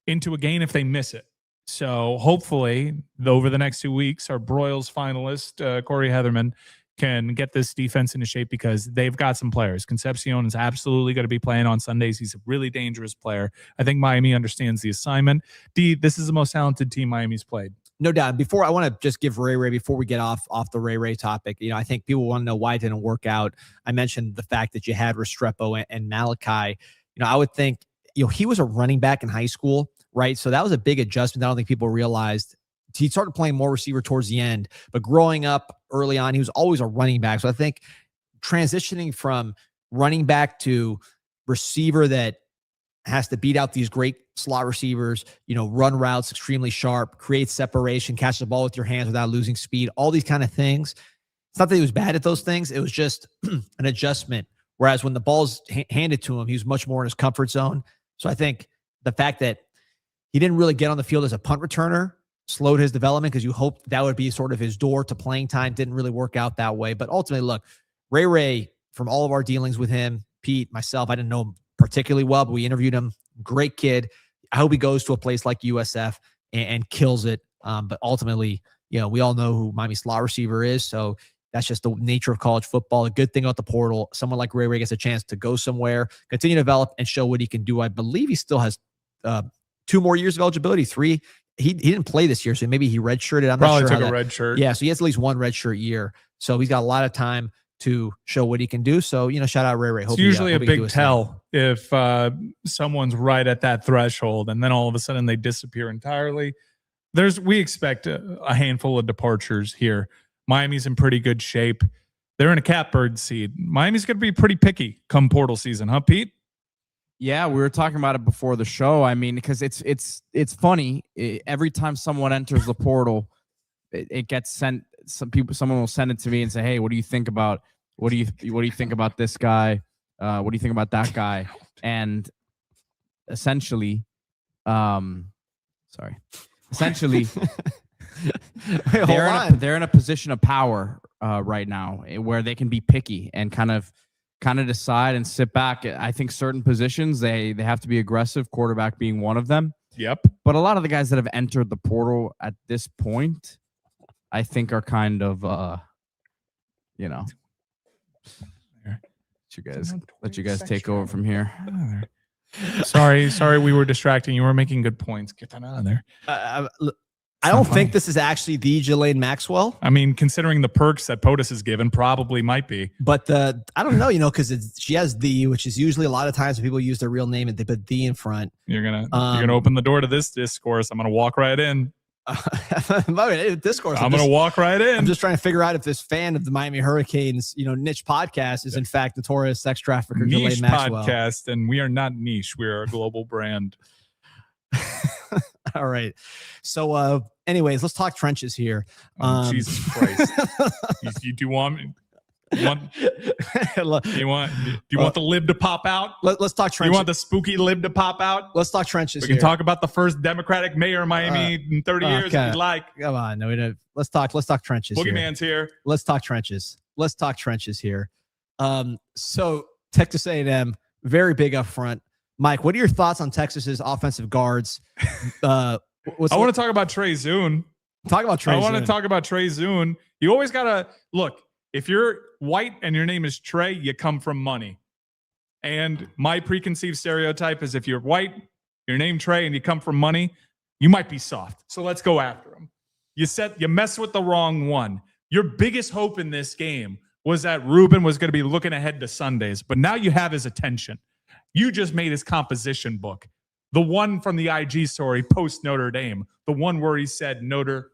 into a gain if they miss it. So hopefully, over the next 2 weeks, our Broyles finalist, Corey Heatherman, can get this defense into shape, because they've got some players. Concepcion is absolutely going to be playing on Sundays. He's a really dangerous player. I think Miami understands the assignment. D, this is the most talented team Miami's played. No doubt. Before, I want to just give Ray, before we get off the Ray topic, you know, I think people want to know why it didn't work out. I mentioned the fact that you had Restrepo and Malachi. You know, I would think, you know, he was a running back in high school, right? So that was a big adjustment. I don't think people realized. He started playing more receiver towards the end, but growing up early on, he was always a running back. So I think transitioning from running back to receiver that has to beat out these great slot receivers, run routes extremely sharp, create separation, catch the ball with your hands without losing speed, all these kind of things. It's not that he was bad at those things. It was just an adjustment. Whereas when the ball's handed to him, he was much more in his comfort zone. So I think the fact that he didn't really get on the field as a punt returner slowed his development, because you hoped that would be sort of his door to playing time. Didn't really work out that way. But ultimately, look, Ray, from all of our dealings with him, Pete, myself, I didn't know him particularly well, but we interviewed him. Great kid. I hope he goes to a place like USF and kills it. But ultimately, we all know who Miami slot receiver is. So that's just the nature of college football. A good thing about the portal, someone like Ray gets a chance to go somewhere, continue to develop, and show what he can do. I believe he still has 2 more years of eligibility, 3. He didn't play this year, so maybe he redshirted. I'm Probably not sure. Took a red shirt. Yeah, so he has at least 1 redshirt year. So he's got a lot of time to show what he can do. So, shout out Ray. It's usually a big tell if someone's right at that threshold and then all of a sudden they disappear entirely. We expect a handful of departures here. Miami's in pretty good shape. They're in a catbird seed. Miami's going to be pretty picky come portal season, huh, Pete? Yeah, we were talking about it before the show. I mean, because it's funny. Every time someone enters the portal, it gets sent. Someone will send it to me and say, "Hey, what do you think about what do you think about this guy? What do you think about that guy?" And essentially, they're in a position of power right now where they can be picky and kind of decide and sit back. I think certain positions they have to be aggressive, quarterback being one of them. Yep. But a lot of the guys that have entered the portal at this point, I think are kind of let you guys take over from here. Sorry, we were distracting. You were making good points. Get that out of there. I don't think this is actually the Jelaine Maxwell. I mean, considering the perks that POTUS is given, probably might be. But I don't know, because she has the, which is usually a lot of times when people use their real name and they put the in front. You're gonna open the door to this discourse. I'm gonna walk right in. Discourse. I'm gonna walk right in. I'm just trying to figure out if this fan of the Miami Hurricanes, niche podcast is in fact notorious sex trafficker niche Jelaine Maxwell. Podcast, and we are not niche. We are a global brand. All right. So, anyways, let's talk trenches here. Jesus Christ. Do you want the lib to pop out? Let's talk trenches. You want the spooky lib to pop out? Let's talk trenches. We can talk about the first Democratic mayor of Miami in 30 years if you'd like. Come on. No, we don't. Let's talk trenches. Boogeyman's here. Let's talk trenches. here. So Texas A&M, very big up front. Mike, what are your thoughts on Texas's offensive guards? I want to talk about Trey Zune. I want to talk about Trey Zune. You always got to look. If you're white and your name is Trey, you come from money. And my preconceived stereotype is if you're white, your name Trey, and you come from money, you might be soft. So let's go after him. You mess with the wrong one. Your biggest hope in this game was that Ruben was going to be looking ahead to Sundays, but now you have his attention. You just made his composition book. The one from the IG story post Notre Dame. The one where he said can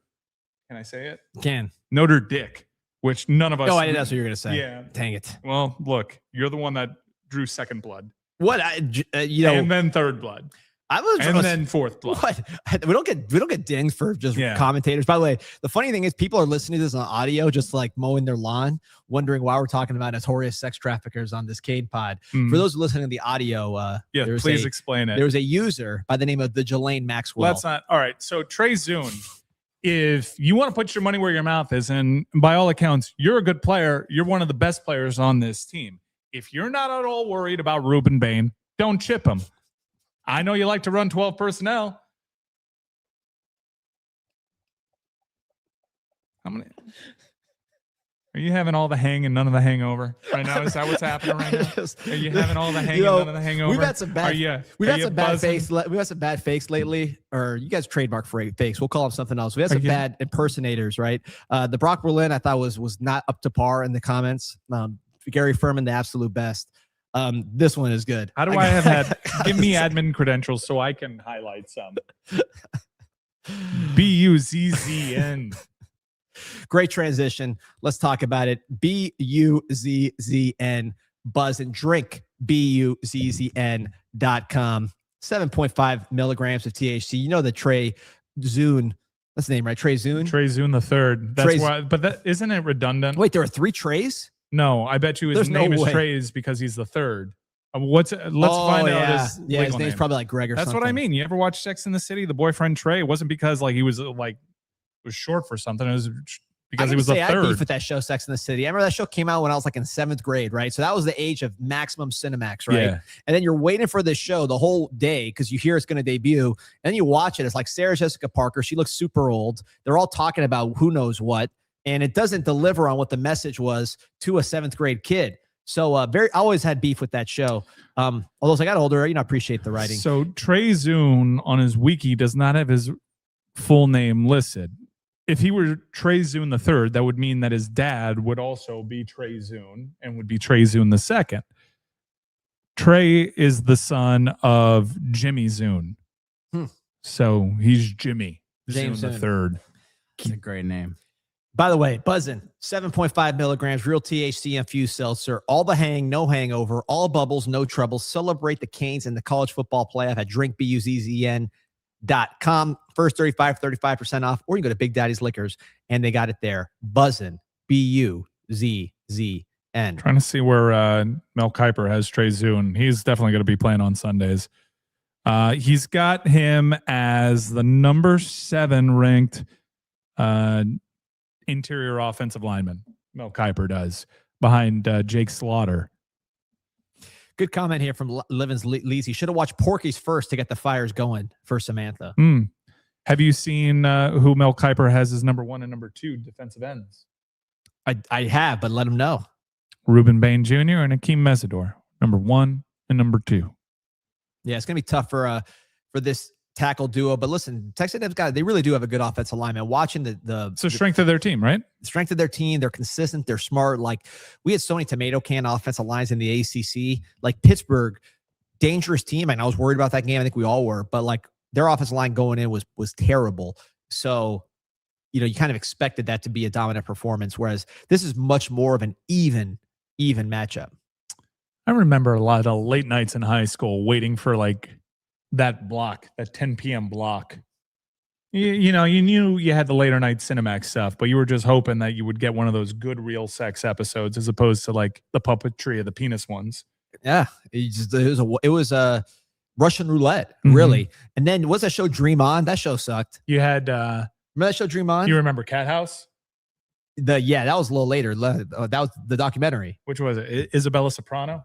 I say it? Can. Notre Dick, which none of us. No, I didn't. That's what you were going to say. Yeah. Dang it. Well, look, you're the one that drew second blood. What? And then third blood. Then fourth blood. What? We don't get dinged for just commentators. By the way, the funny thing is people are listening to this on audio, just like mowing their lawn, wondering why we're talking about notorious sex traffickers on this Cane Pod. For those listening to the audio, please explain it. There was a user by the name of the Jelaine Maxwell. That's not all right. So Trey Zune, if you want to put your money where your mouth is, and by all accounts, you're a good player. You're one of the best players on this team. If you're not at all worried about Ruben Bain, don't chip him. I know you like to run 12 personnel. Are you having all the hang and none of the hangover right now? Is that what's happening right now? Are you having all the hang and none of the hangover? We've had some bad. We've had some bad fakes lately. Or you guys trademark fakes. We'll call them something else. We had some bad impersonators, right? The Brock Berlin I thought was not up to par in the comments. Gary Furman, the absolute best. This one is good. How do I have had? Give me admin credentials so I can highlight some. BUZZN. Great transition. Let's talk about it. BUZZN. Buzz and drink. BUZZN.com. 7.5 milligrams of THC. You know the Trey Zune. That's the name, right? Trey Zune? Trey Zune the third. That's Trey- why. But that isn't it redundant? Wait, there are 3 Treys? No, I bet you his There's no name is way. Trey's because he's the third. Let's find out his Yeah, his legal name's name. probably like Greg or That's something. what I mean. You ever watch Sex in the City? The boyfriend Trey. It wasn't because like he was like was short for something. It was because he was the I beef third. with that show, Sex in the City. I remember that show came out when I was like in 7th grade, right? So that was the age of maximum Cinemax, right? Yeah. And then you're waiting for this show the whole day because you hear it's going to debut. And then you watch it. It's like Sarah Jessica Parker. She looks super old. They're all talking about who knows what. And it doesn't deliver on what the message was to a 7th grade kid. So I always had beef with that show. Although as I got older, I appreciate the writing. So Trey Zune on his wiki does not have his full name listed. If he were Trey Zune the third, that would mean that his dad would also be Trey Zune and would be Trey Zune the second. Trey is the son of Jimmy Zune. So he's Jimmy James Zune the Zune. third. It's a great name. By the way, BUZZN, 7.5 milligrams, real THC infused seltzer, all the hang, no hangover, all bubbles, no trouble. Celebrate the Canes and the college football playoff at drinkbuzzn.com. First 35% off, or you can go to Big Daddy's Liquors, and they got it there. BUZZN, BUZZN. Trying to see where Mel Kiper has Trey Zune. He's definitely going to be playing on Sundays. He's got him as the number 7 ranked interior offensive lineman. Mel Kiper does, behind Jake Slaughter. Good comment here from Livens Lees. He should have watched Porky's first to get the fires going for Samantha. Have you seen who Mel Kiper has as number 1 and number 2 defensive ends? I have, but let him know. Reuben Bain Jr. and Akeem Mesidor, number 1 and number 2. Yeah, it's gonna be tough for this tackle duo. But listen, Texas A&M's they really do have a good offensive lineman. Watching It's the strength of their team, right? Strength of their team. They're consistent. They're smart. Like we had so many tomato can offensive lines in the ACC. Like Pittsburgh, dangerous team. And I was worried about that game. I think we all were. But like their offensive line going in was terrible. So you kind of expected that to be a dominant performance. Whereas this is much more of an even matchup. I remember a lot of late nights in high school waiting for like that block, that 10 p.m. block. You knew you had the later night Cinemax stuff, but you were just hoping that you would get one of those good real sex episodes as opposed to like the puppetry of the penis ones. Yeah, it was a Russian roulette, really. And then what's that show, Dream On? That show sucked. You had remember that show, Dream On? You remember Cat House? That was a little later. That was the documentary. Which was it? Isabella Soprano?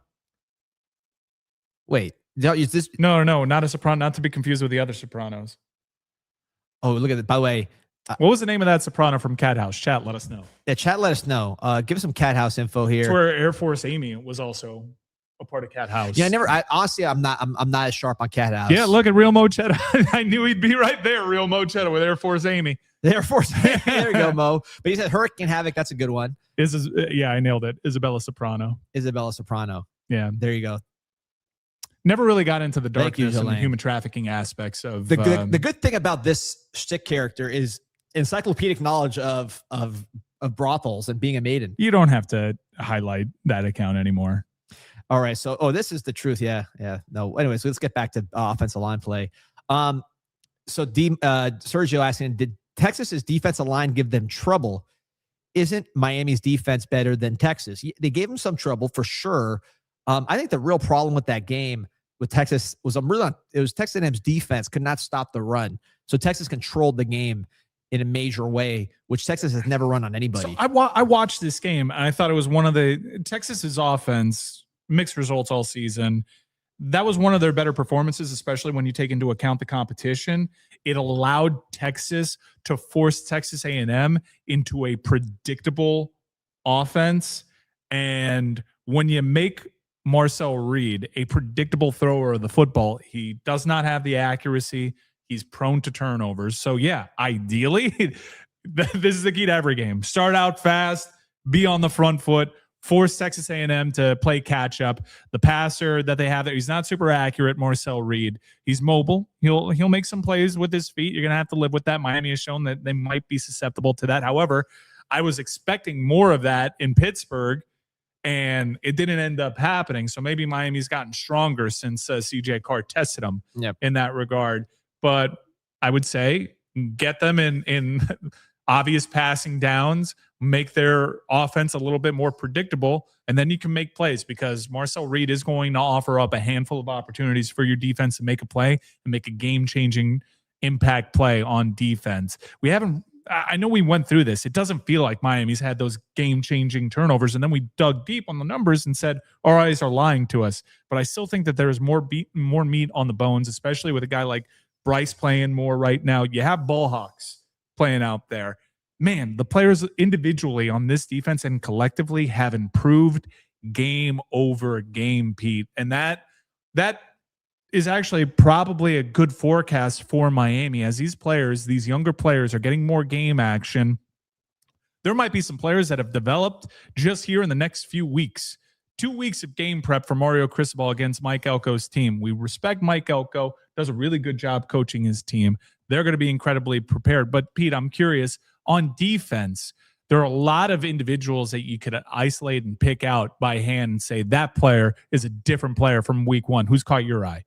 Wait, is this? No, not a soprano. Not to be confused with the other Sopranos. Oh, look at it. By the way, what was the name of that soprano from Cat House? Chat, let us know. Yeah, chat, let us know. Give us some Cat House info here. It's where Air Force Amy was also a part of Cat House. Yeah, honestly, I'm not as sharp on Cat House. Yeah, look at Real Mo Cheddar. I knew he'd be right there, Real Mo Cheddar with Air Force Amy. The Air Force. There you go, Mo. But he said Hurricane Havoc. That's a good one. Yeah, I nailed it. Isabella Soprano. Yeah, there you go. Never really got into the darkness and the Elaine. human trafficking aspects of The good thing about this shtick character is encyclopedic knowledge of brothels and being a maiden. You don't have to highlight that account anymore. All right. So, this is the truth. Yeah. No. Anyways, let's get back to offensive line play. So Sergio asking, did Texas's defensive line give them trouble? Isn't Miami's defense better than Texas? They gave them some trouble for sure. I think the real problem with that game with Texas was Texas A&M's defense could not stop the run. So Texas controlled the game in a major way, which Texas has never run on anybody. So I watched this game and I thought it was one of Texas's offense, mixed results all season. That was one of their better performances, especially when you take into account the competition. It allowed Texas to force Texas A&M into a predictable offense. And when you make Marcel Reed a predictable thrower of the football, he does not have the accuracy. He's prone to turnovers. So yeah, ideally, this is the key to every game. Start out fast, be on the front foot, force Texas A&M to play catch up. The passer that they have there, he's not super accurate, Marcel Reed. He's mobile. He'll make some plays with his feet. You're going to have to live with that. Miami has shown that they might be susceptible to that. However, I was expecting more of that in Pittsburgh, and it didn't end up happening. So maybe Miami's gotten stronger since CJ Carr tested them in that regard. But I would say get them in obvious passing downs, make their offense a little bit more predictable, and then you can make plays, because Marcel Reed is going to offer up a handful of opportunities for your defense to make a play and make a game-changing impact play on defense. I know we went through this. It doesn't feel like Miami's had those game-changing turnovers, and then we dug deep on the numbers and said our eyes are lying to us. But I still think that there is more meat on the bones, especially with a guy like Bryce playing more right now. You have ball hawks playing out there. Man, the players individually on this defense and collectively have improved game over game, Pete. And that is actually probably a good forecast for Miami, as these players, these younger players, are getting more game action. There might be some players that have developed just here in the next few weeks. 2 weeks of game prep for Mario Cristobal against Mike Elko's team. We respect Mike Elko, does a really good job coaching his team. They're going to be incredibly prepared. But Pete, I'm curious, on defense, there are a lot of individuals that you could isolate and pick out by hand and say that player is a different player from week one. Who's caught your eye?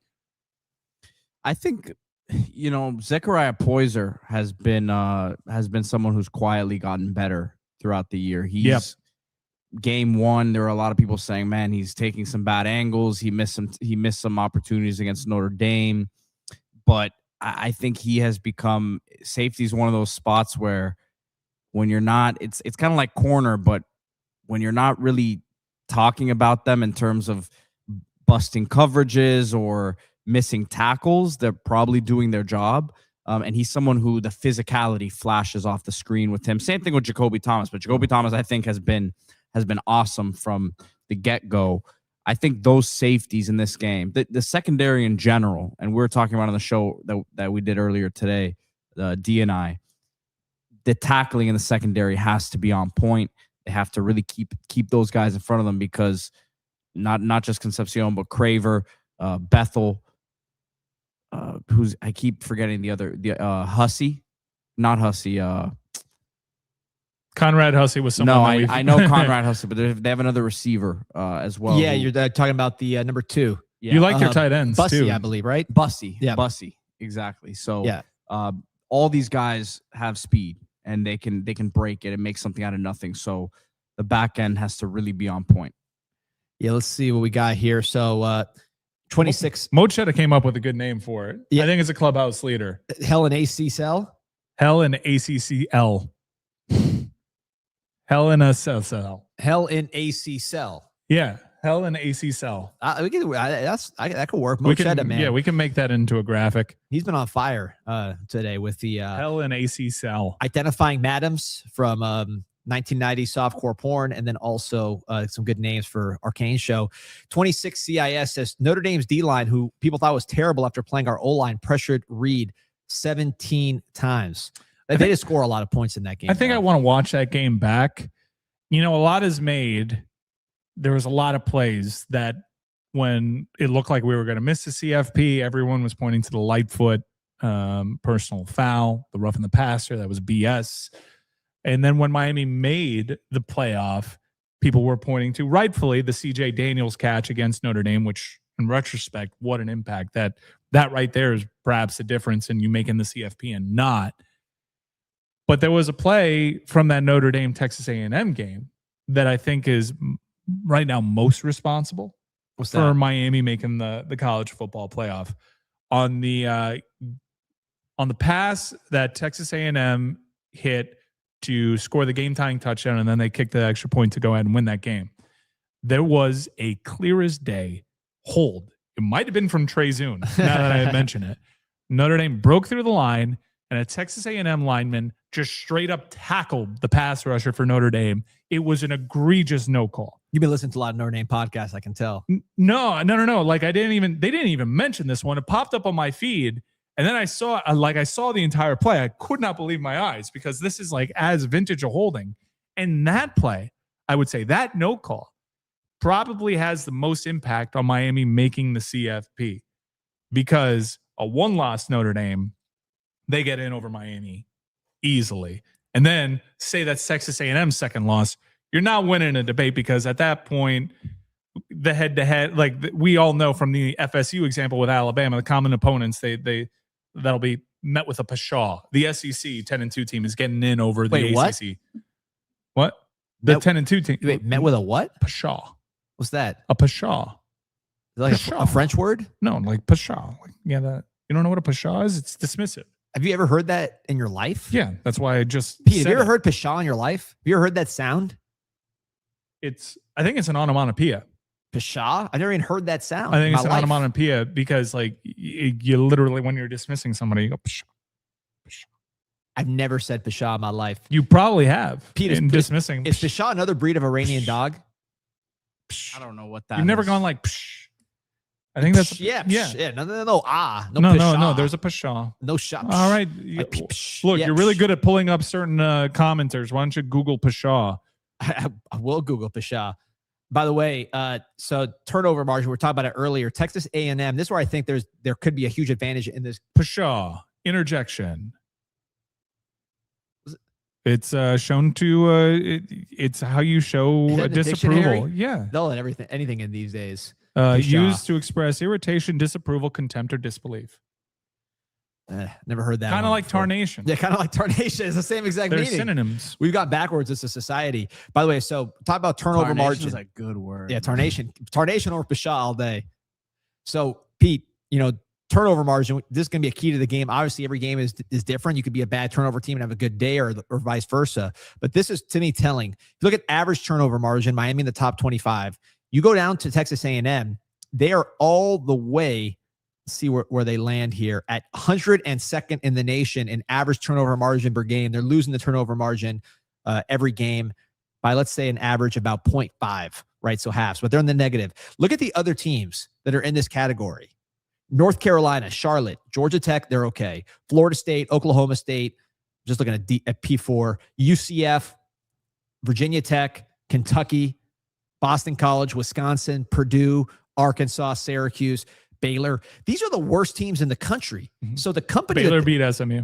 I think, Zechariah Poyser has been someone who's quietly gotten better throughout the year. Game one, there were a lot of people saying, man, he's taking some bad angles. He missed some opportunities against Notre Dame. But I think he has become, safety is one of those spots where when you're not, it's kind of like corner, but when you're not really talking about them in terms of busting coverages or missing tackles, they're probably doing their job. And he's someone who the physicality flashes off the screen with him. Same thing with Jacoby Thomas, but Jacoby Thomas, I think, has been awesome from the get-go. I think those safeties in this game, the secondary in general, and we were talking about on the show that we did earlier today, D and I, the tackling in the secondary has to be on point. They have to really keep those guys in front of them, because not just Concepcion, but Craver, Bethel, I keep forgetting Hussey, not Hussey. Conrad Hussey was someone. No, I know Conrad Hussey, but they have another receiver as well. Yeah, you're talking about the number 2. Yeah. You like your tight ends Bussy, too, I believe, right? Bussy, yeah, Bussy, exactly. So yeah, all these guys have speed, and they can break it and make something out of nothing. So the back end has to really be on point. Yeah, let's see what we got here. So 26. Mo Chetta came up with a good name for it. Yeah. I think it's a clubhouse leader. Hell in AC Cell. Hell in ACCL. Hell in a cell. Hell in AC Cell. Yeah, Hell in AC Cell. That could work. Mo Chetta, man. Yeah, we can make that into a graphic. He's been on fire today with the Hell in AC Cell. Identifying Madams from 1990 softcore porn, and then also some good names for Arcane Show. 26 CIS says Notre Dame's D-line, who people thought was terrible after playing our O-line, pressured Reed 17 times. They did score a lot of points in that game. I think I want to watch that game back. A lot is made. There was a lot of plays that when it looked like we were going to miss the CFP, everyone was pointing to the Lightfoot personal foul, the roughing the passer. That was BS. And then when Miami made the playoff, people were pointing to, rightfully, the CJ Daniels catch against Notre Dame, which in retrospect, what an impact. That right there is perhaps the difference in you making the CFP and not. But there was a play from that Notre Dame Texas A&M game that I think is right now most responsible for Miami making the college football playoff. On the pass that Texas A&M hit to score the game-tying touchdown, and then they kicked the extra point to go ahead and win that game, there was a clear as day hold. It might have been from Trey Zune, now that I mention it. Notre Dame broke through the line, and a Texas A&M lineman just straight up tackled the pass rusher for Notre Dame. It was an egregious no call. You've been listening to a lot of Notre Dame podcasts, I can tell. No. Like they didn't even mention this one. It popped up on my feed, and then I saw the entire play. I could not believe my eyes, because this is like as vintage a holding. And that play, I would say that no call probably has the most impact on Miami making the CFP, because a 1-loss Notre Dame, they get in over Miami easily. And then say that's Texas A&M's second loss, you're not winning a debate, because at that point, the head-to-head, like we all know from the FSU example with Alabama, the common opponents, that'll be met with a pshaw. The SEC 10-2 team is getting in over the ACC. What? The 10-2 team. Wait, met with a what? Pshaw. What's that? A pshaw. Is it like Pshaw. a French word? No, like pshaw. Like, yeah, that you don't know what a pshaw is? It's dismissive. Have you ever heard that in your life? Yeah, that's why I just Pete, have said you ever it. heard pshaw in your life? Have you ever heard that sound? I think it's an onomatopoeia. Pshaw? I've never even heard that sound. I think in it's my an life. onomatopoeia because, like, you literally, when you're dismissing somebody, you go, pshaw. I've never said pshaw in my life. You probably have. Pete, in dismissing. Is pshaw another breed of Iranian dog? I don't know what that You've never is. gone like, psh. I think that's, yeah. yeah. No. No, pshaw. there's a pshaw. No shot. All right. Like, psh, Look, yeah, you're really psh. good at pulling up certain commenters. Why don't you Google pshaw? I will Google pshaw. By the way, so turnover margin, we were talking about it earlier. Texas A&M. This is where I think there could be a huge advantage in this. Pshaw. Interjection. It's shown to it's how you show Is that a in the disapproval. dictionary? Yeah. They'll let anything in these days. Used to express irritation, disapproval, contempt, or disbelief. Never heard that. Kind of one like before. tarnation. Yeah, kind of like tarnation. It's the same exact They're meaning. synonyms. We've got backwards as a society. By the way, so talk about turnover margin. Is a good word. Yeah, tarnation over pshaw all day. So Pete, turnover margin. This is going to be a key to the game. Obviously, every game is different. You could be a bad turnover team and have a good day, or vice versa. But this is, to me, telling. If you look at average turnover margin, Miami in the top 25. You go down to Texas A&M, they are all the way. See where they land here at 102nd in the nation in average turnover margin per game. They're losing the turnover margin every game by, let's say, an average about 0.5, right? So halves, but they're in the negative. Look at the other teams that are in this category. North Carolina, Charlotte, Georgia Tech, they're okay. Florida State, Oklahoma State, just looking at P4, UCF, Virginia Tech, Kentucky, Boston College, Wisconsin, Purdue, Arkansas, Syracuse, Baylor. These are the worst teams in the country. Mm-hmm. So the company Baylor beat SMU.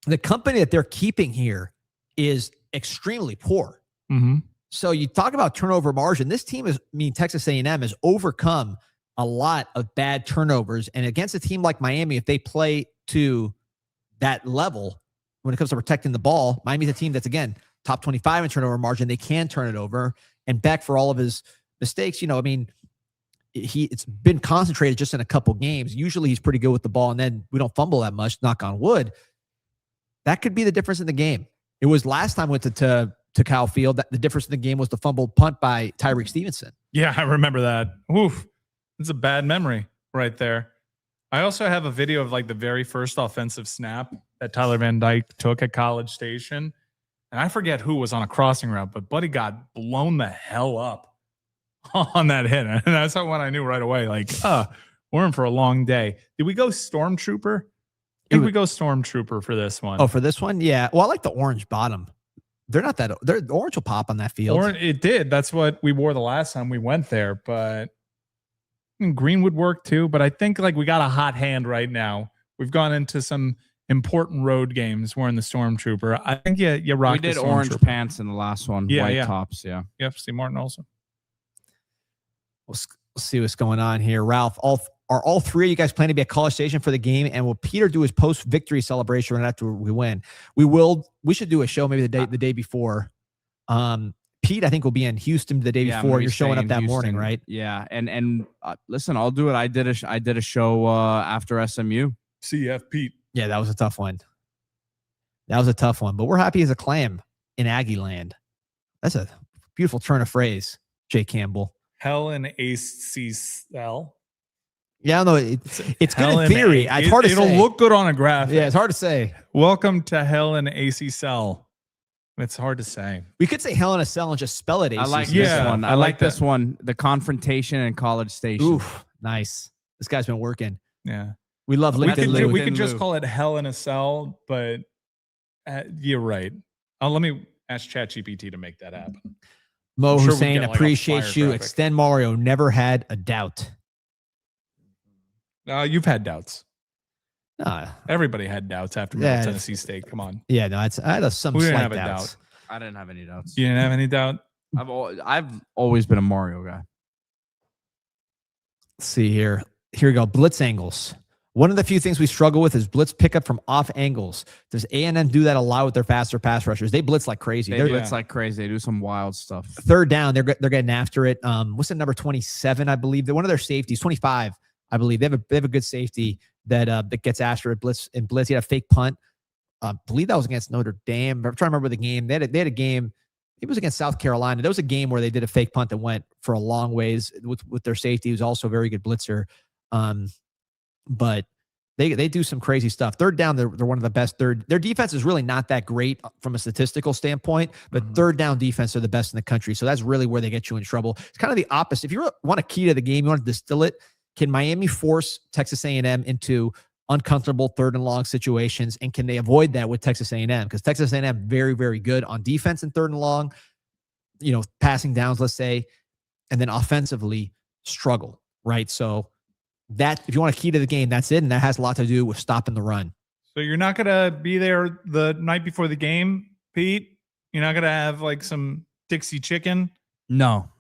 The company that they're keeping here is extremely poor. Mm-hmm. So you talk about turnover margin. This team Texas A&M has overcome a lot of bad turnovers. And against a team like Miami, if they play to that level when it comes to protecting the ball, Miami's a team that's, again, top 25 in turnover margin. They can turn it over. And Beck, for all of his mistakes, it's been concentrated just in a couple games. Usually he's pretty good with the ball, and then we don't fumble that much, knock on wood. That could be the difference in the game. It was last time we went to Kyle Field, that the difference in the game was the fumbled punt by Tyreek Stevenson. Yeah, I remember that. Oof. It's a bad memory right there. I also have a video of like the very first offensive snap that Tyler Van Dyke took at College Station. And I forget who was on a crossing route, but Buddy got blown the hell up on that hit. And that's when I knew right away, like, we're in for a long day. Did we go Stormtrooper? I think we go Stormtrooper for this one. Oh, for this one? Yeah. Well, I like the orange bottom. They're not that. The orange will pop on that field. Or it did. That's what we wore the last time we went there. But green would work too. But I think like we got a hot hand right now. We've gone into some important road games wearing the Stormtrooper. I think you rock. We did orange pants in the last one. Yeah, white yeah. tops. Yeah. Yep. Steve Martin also. We'll see what's going on here. Ralph, are all three of you guys planning to be at College Station for the game? And will Peter do his post-victory celebration right after we win? We will. We should do a show maybe the day before. Pete, I think, will be in Houston the day before. You're showing up that morning, right? Yeah. And listen, I'll do it. I did a show after SMU. CF Pete. Yeah, that was a tough one. But we're happy as a clam in Aggie land. That's a beautiful turn of phrase, Jay Campbell. Hell in ACL. Yeah, no, it's good in theory. It's hard to say. It'll look good on a graph. Yeah, it's hard to say. Welcome to Hell in AC Cell. It's hard to say. We could say hell in a cell and just spell it. I like ACC. this one. I like that. this one. The confrontation in College Station. Oof, nice. This guy's been working. Yeah. We love LinkedIn Lou. We could just call it Hell in a Cell, but you're right. Let me ask ChatGPT to make that happen. Mo I'm sure we'd Hussein, get, like, a appreciate fire you. traffic. Extend Mario, never had a doubt. You've had doubts. Uh, Everybody had doubts after Middle Yeah, Tennessee State. Come on. yeah, no, I had some Who didn't slight have a doubts. doubt? I didn't have any doubts. You didn't have any doubt? I've always been a Mario guy. Let's see here. Here we go. Blitz angles. One of the few things we struggle with is blitz pickup from off angles. Does A&M do that a lot with their faster pass rushers? They blitz like crazy. They blitz like crazy. They do some wild stuff. Third down, they're getting after it. What's the number 27? I believe they're one of their safeties, 25. I believe they have a good safety that gets after it. Blitz. He had a fake punt. I believe that was against Notre Dame. I'm trying to remember the game. They had a game. It was against South Carolina. There was a game where they did a fake punt that went for a long ways with their safety. He was also a very good blitzer. But they do some crazy stuff. Third down, they're one of the best. Their defense is really not that great from a statistical standpoint, but third down defense are the best in the country. So that's really where they get you in trouble. It's kind of the opposite. If you want a key to the game, you want to distill it. Can Miami force Texas A&M into uncomfortable third and long situations, and can they avoid that with Texas A&M? Because Texas A&M very, very good on defense in third and long, passing downs, let's say, and then offensively struggle, right? So that, if you want a key to the game, that's it, and that has a lot to do with stopping the run. So you're not going to be there the night before the game, Pete? You're not going to have like some Dixie chicken? No.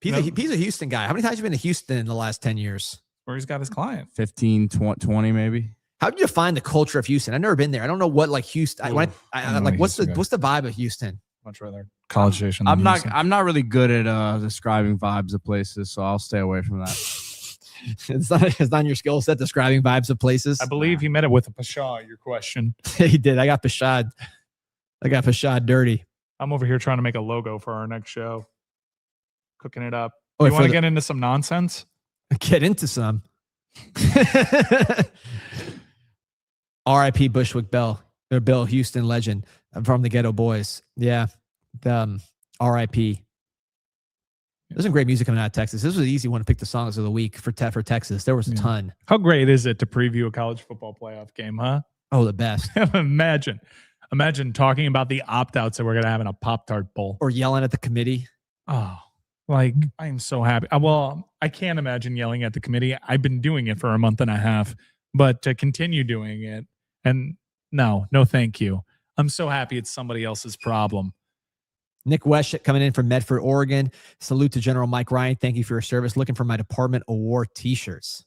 He's a Houston guy. How many times have you been to Houston in the last 10 years? Where he's got his client. 15, 20 maybe. How do you define the culture of Houston? I've never been there. I don't know what like Houston. What's the vibe of Houston? Much rather College Station. I'm not really good at describing vibes of places, so I'll stay away from that. It's not your skill set describing vibes of places. I believe he met it with a Pashaw, your question. He did. I got Pashad dirty. I'm over here trying to make a logo for our next show. Cooking it up. Oh, you want to get into some nonsense? Get into some. R.I.P. Bushwick Bill Houston legend from the Ghetto Boys. Yeah. R.I.P. There's some great music coming out of Texas. This was an easy one to pick the songs of the week for Texas. There was a ton. How great is it to preview a college football playoff game, huh? Oh, the best. Imagine talking about the opt-outs that we're going to have in a Pop-Tart Bowl. Or yelling at the committee. Oh, like, I am so happy. Well, I can't imagine yelling at the committee. I've been doing it for a month and a half, but to continue doing it, and no, thank you. I'm so happy it's somebody else's problem. Nick West coming in from Medford, Oregon. Salute to General Mike Ryan. Thank you for your service. Looking for my department award t-shirts.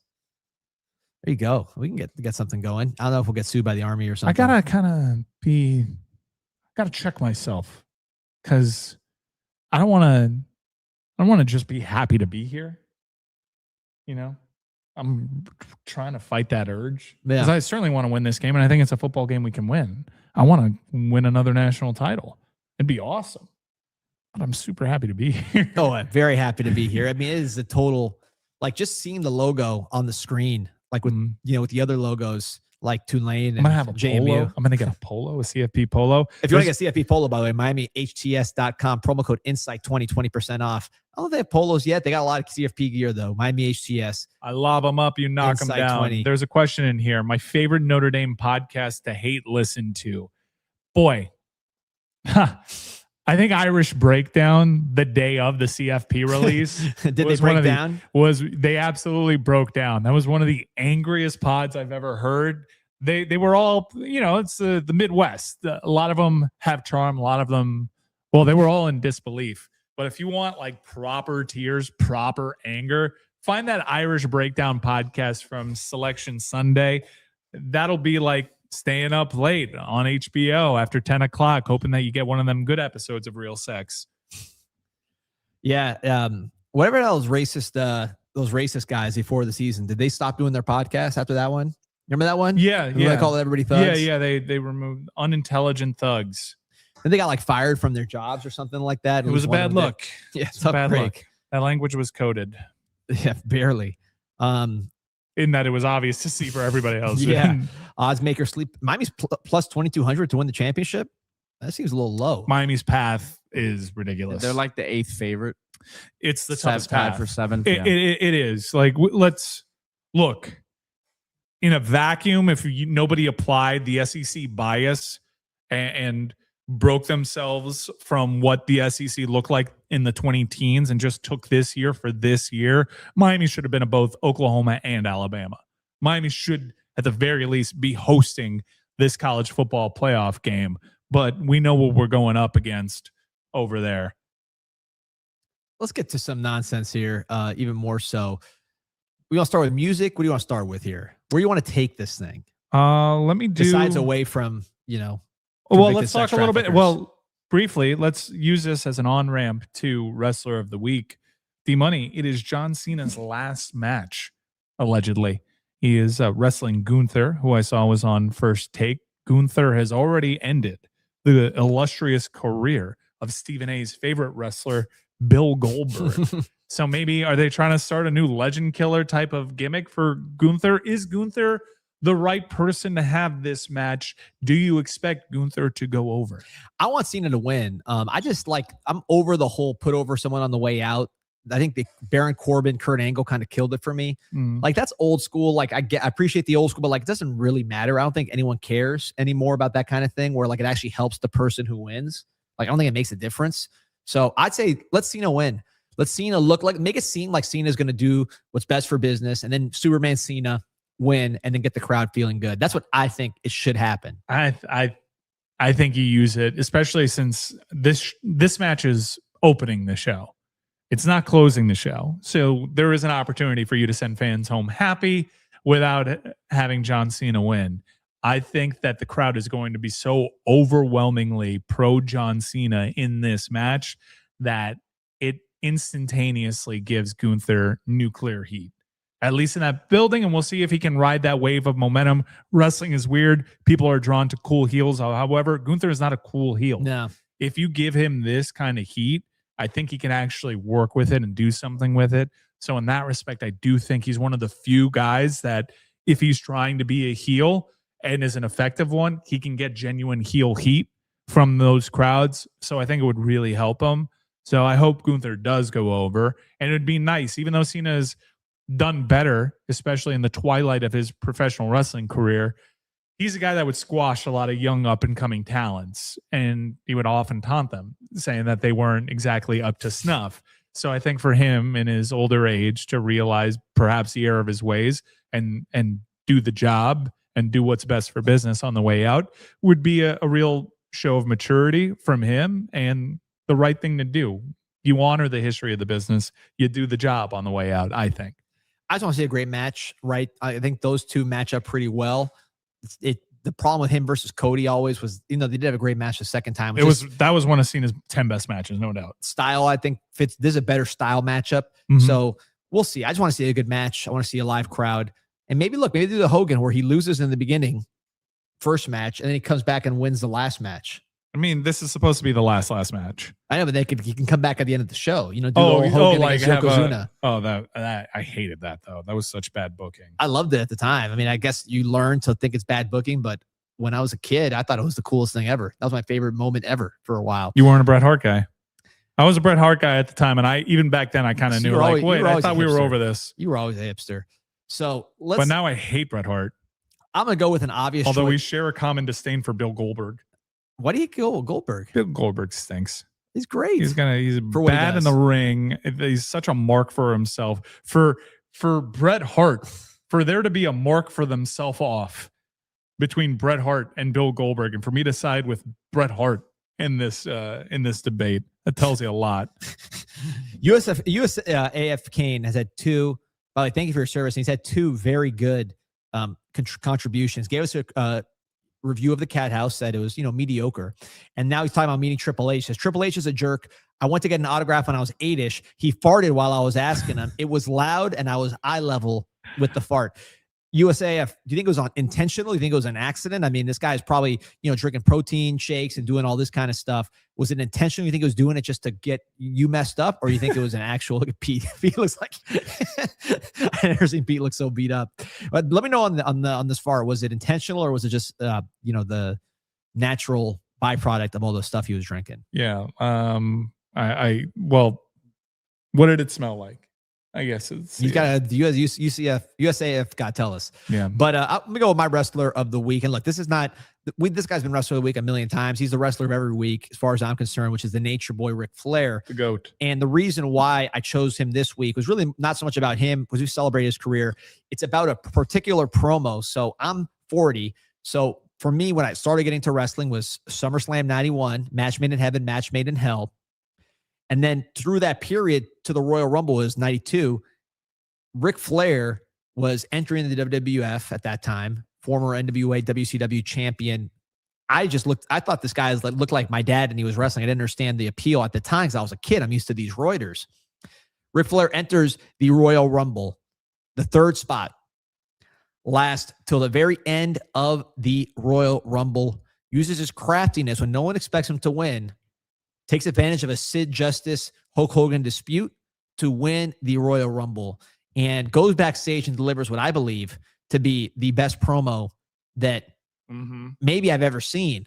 There you go. We can get something going. I don't know if we'll get sued by the Army or something. I gotta check myself, because I don't want to just be happy to be here. I'm trying to fight that urge, because I certainly want to win this game, and I think it's a football game we can win. I want to win another national title. It'd be awesome. But I'm super happy to be here. Oh, I'm very happy to be here. I mean, it is a total, like, just seeing the logo on the screen, like with with the other logos, like Tulane and I'm gonna have a JMU. polo. I'm gonna get a polo, a CFP polo. If you want to get CFP polo, by the way, MiamiHTS.com, promo code INSIGHT 20% off. I don't know if they have polos yet. They got a lot of CFP gear though. Miami HTS. I lob them up, you knock them down. 20. There's a question in here. My favorite Notre Dame podcast to hate listen to. Boy, I think Irish Breakdown, the day of the CFP release, Did they break down? They absolutely broke down. That was one of the angriest pods I've ever heard. They were all, it's the Midwest. A lot of them have charm. A lot of them, they were all in disbelief. But if you want like proper tears, proper anger, find that Irish Breakdown podcast from Selection Sunday. That'll be like staying up late on HBO after 10 o'clock, hoping that you get one of them good episodes of Real Sex. Yeah. Whatever those racist guys before the season, did they stop doing their podcast after that one? Remember that one? Yeah. They called everybody thugs. Yeah. They removed unintelligent thugs. And they got like fired from their jobs or something like that. It was a bad look. Yeah, it's a bad look. That language was coded. Yeah, barely. In that it was obvious to see for everybody else. Yeah. Odds maker sleep. Miami's plus 2,200 to win the championship. That seems a little low. Miami's path is ridiculous. They're like the 8th favorite. It's the toughest path for 7th. It is. Like, let's look in a vacuum. If nobody applied the SEC bias and broke themselves from what the SEC looked like in the 2010s and just took this year for this year, Miami should have been at both Oklahoma and Alabama. Miami should, at the very least, be hosting this college football playoff game. But we know what we're going up against over there. Let's get to some nonsense here, even more so. We want to start with music. What do you want to start with here? Where do you want to take this thing? Let me do... Besides away from, well, let's talk a little bit. Well, briefly, let's use this as an on-ramp to Wrestler of the Week. D-Money, it is John Cena's last match, allegedly. He is wrestling Gunther, who I saw was on First Take. Gunther has already ended the illustrious career of Stephen A's favorite wrestler, Bill Goldberg. So maybe are they trying to start a new legend killer type of gimmick for Gunther? Is Gunther the right person to have this match? Do you expect Gunther to go over? I want Cena to win. I'm over the whole put over someone on the way out. I think the Baron Corbin, Kurt Angle kind of killed it for me. Like, that's old school. Like, I appreciate the old school, but like, it doesn't really matter. I don't think anyone cares anymore about that kind of thing where like it actually helps the person who wins. Like, I don't think it makes a difference. So I'd say let Cena win. Let Cena make it seem like Cena's going to do what's best for business, and then Superman Cena win and then get the crowd feeling good. That's what I think it should happen. I think you use it, especially since this match is opening the show. It's not closing the show. So there is an opportunity for you to send fans home happy without having John Cena win. I think that the crowd is going to be so overwhelmingly pro John Cena in this match that it instantaneously gives Gunther nuclear heat, at least in that building. And we'll see if he can ride that wave of momentum. Wrestling is weird. People are drawn to cool heels. However, Gunther is not a cool heel. No. If you give him this kind of heat, I think he can actually work with it and do something with it. So in that respect, I do think he's one of the few guys that if he's trying to be a heel and is an effective one, he can get genuine heel heat from those crowds. So I think it would really help him. So I hope Gunther does go over. And it'd be nice, even though Cena has done better, especially in the twilight of his professional wrestling career, he's a guy that would squash a lot of young up-and-coming talents, and he would often taunt them, saying that they weren't exactly up to snuff. So I think for him in his older age to realize perhaps the error of his ways and do the job and do what's best for business on the way out would be a real show of maturity from him and the right thing to do. You honor the history of the business. You do the job on the way out, I think. I just want to see a great match, right? I think those two match up pretty well. The problem with him versus Cody always was, they did have a great match the second time. That was one of Cena's 10 best matches, no doubt. Style, I think, fits. This is a better style matchup. So we'll see. I just want to see a good match. I want to see a live crowd. And maybe do the Hogan where he loses in the beginning, first match, and then he comes back and wins the last match. I mean, this is supposed to be the last match. I know, but he can come back at the end of the show. Hogan like Yokozuna. That I hated that though. That was such bad booking. I loved it at the time. I mean, I guess you learn to think it's bad booking, but when I was a kid, I thought it was the coolest thing ever. That was my favorite moment ever for a while. You weren't a Bret Hart guy. I was a Bret Hart guy at the time, and even back then I kind of knew I thought we were over this. You were always a hipster. So but now I hate Bret Hart. I'm gonna go with an obvious. Although choice. We share a common disdain for Bill Goldberg. Why do you go Goldberg? Bill Goldberg stinks. He's great. He's bad in the ring. He's such a mark for himself. For Bret Hart, for there to be a mark for themselves off between Bret Hart and Bill Goldberg, and for me to side with Bret Hart in this debate, that tells you a lot. AF Kane has had two. Thank you for your service. He's had two very good contributions. Gave us a review of the Cat House, said it was mediocre, and now he's talking about meeting Triple H. Says Triple H is a jerk. I went to get an autograph when I was 8-ish. He farted while I was asking him. It was loud, and I was eye level with the fart. USAF, do you think it was intentional? Do you think it was an accident? I mean, this guy is probably, drinking protein shakes and doing all this kind of stuff. Was it intentional? You think he was doing it just to get you messed up? Or you think it was an actual, look at Pete. Pete looks like, I've never seen Pete look so beat up. But let me know on this fart. Was it intentional or was it just, the natural byproduct of all the stuff he was drinking? Yeah. Well, what did it smell like? I guess it's He's got a USAF got to tell us. Yeah. But I'm gonna go with my wrestler of the week. And look, this is not this guy's been wrestler of the week a million times. He's the wrestler of every week, as far as I'm concerned, which is the Nature Boy Ric Flair. The GOAT. And the reason why I chose him this week was really not so much about him, because we celebrate his career. It's about a particular promo. So I'm 40. So for me, when I started getting to wrestling was SummerSlam 91, match made in heaven, match made in hell. And then through that period to the Royal Rumble was 92. Ric Flair was entering the WWF at that time, former NWA WCW champion. I thought this guy looked like my dad and he was wrestling. I didn't understand the appeal at the time because I was a kid. I'm used to these Reuters. Ric Flair enters the Royal Rumble, the third spot, lasts till the very end of the Royal Rumble, uses his craftiness when no one expects him to win, takes advantage of a Sid Justice Hulk Hogan dispute to win the Royal Rumble, and goes backstage and delivers what I believe to be the best promo that maybe I've ever seen,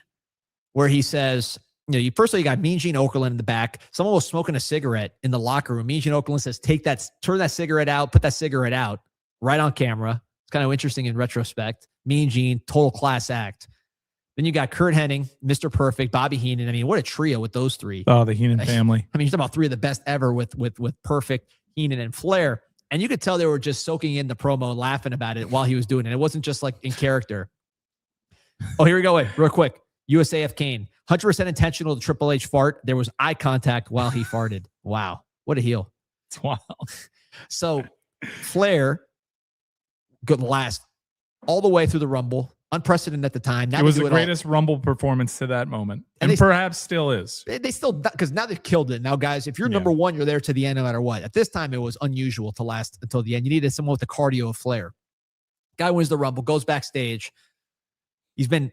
where he says, first of all, you got Mean Gene Okerlund in the back. Someone was smoking a cigarette in the locker room. Mean Gene Okerlund says, turn that cigarette out, put that cigarette out, right on camera. It's kind of interesting in retrospect. Mean Gene, total class act. Then you got Kurt Hennig, Mr. Perfect, Bobby Heenan. I mean, what a trio with those three. Oh, the Heenan family. I mean, you're talking about three of the best ever with Perfect, Heenan, and Flair. And you could tell they were just soaking in the promo and laughing about it while he was doing it. It wasn't just like in character. Oh, here we go. Wait, real quick. USAF Kane. 100% intentional to Triple H fart. There was eye contact while he farted. Wow. What a heel. It's wild. So Flair could last all the way through the Rumble. Unprecedented at the time. Now it was the greatest Rumble performance to that moment. And perhaps still is. They still, because now they've killed it. Now, guys, if you're number one, you're there to the end no matter what. At this time, it was unusual to last until the end. You needed someone with the cardio of Flair. Guy wins the Rumble, goes backstage. He's been,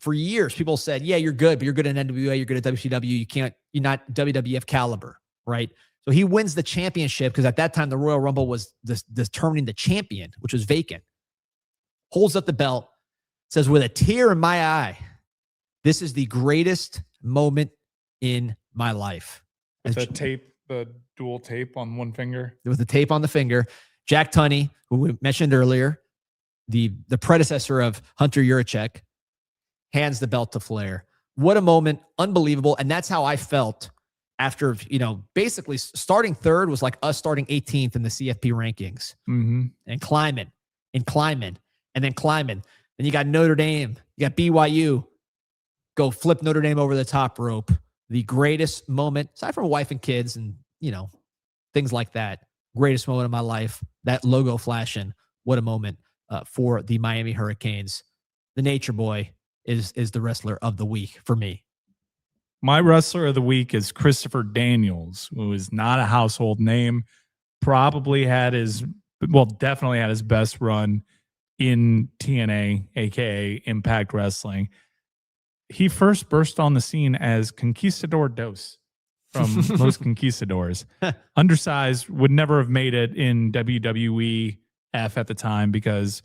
for years, people said, yeah, you're good, but you're good at NWA, you're good at WCW. You're not WWF caliber, right? So he wins the championship because at that time, the Royal Rumble was determining the champion, which was vacant. Holds up the belt. Says, with a tear in my eye, this is the greatest moment in my life. With the dual tape on one finger. With the tape on the finger. Jack Tunney, who we mentioned earlier, the predecessor of Hunter Yurachek, hands the belt to Flair. What a moment. Unbelievable. And that's how I felt after, basically starting third was like us starting 18th in the CFP rankings. And climbing, and then climbing. Then you got Notre Dame. You got BYU. Go flip Notre Dame over the top rope. The greatest moment, aside from wife and kids and, things like that. Greatest moment of my life. That logo flashing. What a moment for the Miami Hurricanes. The Nature Boy is the wrestler of the week for me. My wrestler of the week is Christopher Daniels, who is not a household name. Definitely had his best run in TNA, aka Impact Wrestling. He first burst on the scene as Conquistador Dos from Los Conquistadors. Undersized, would never have made it in WWE F at the time because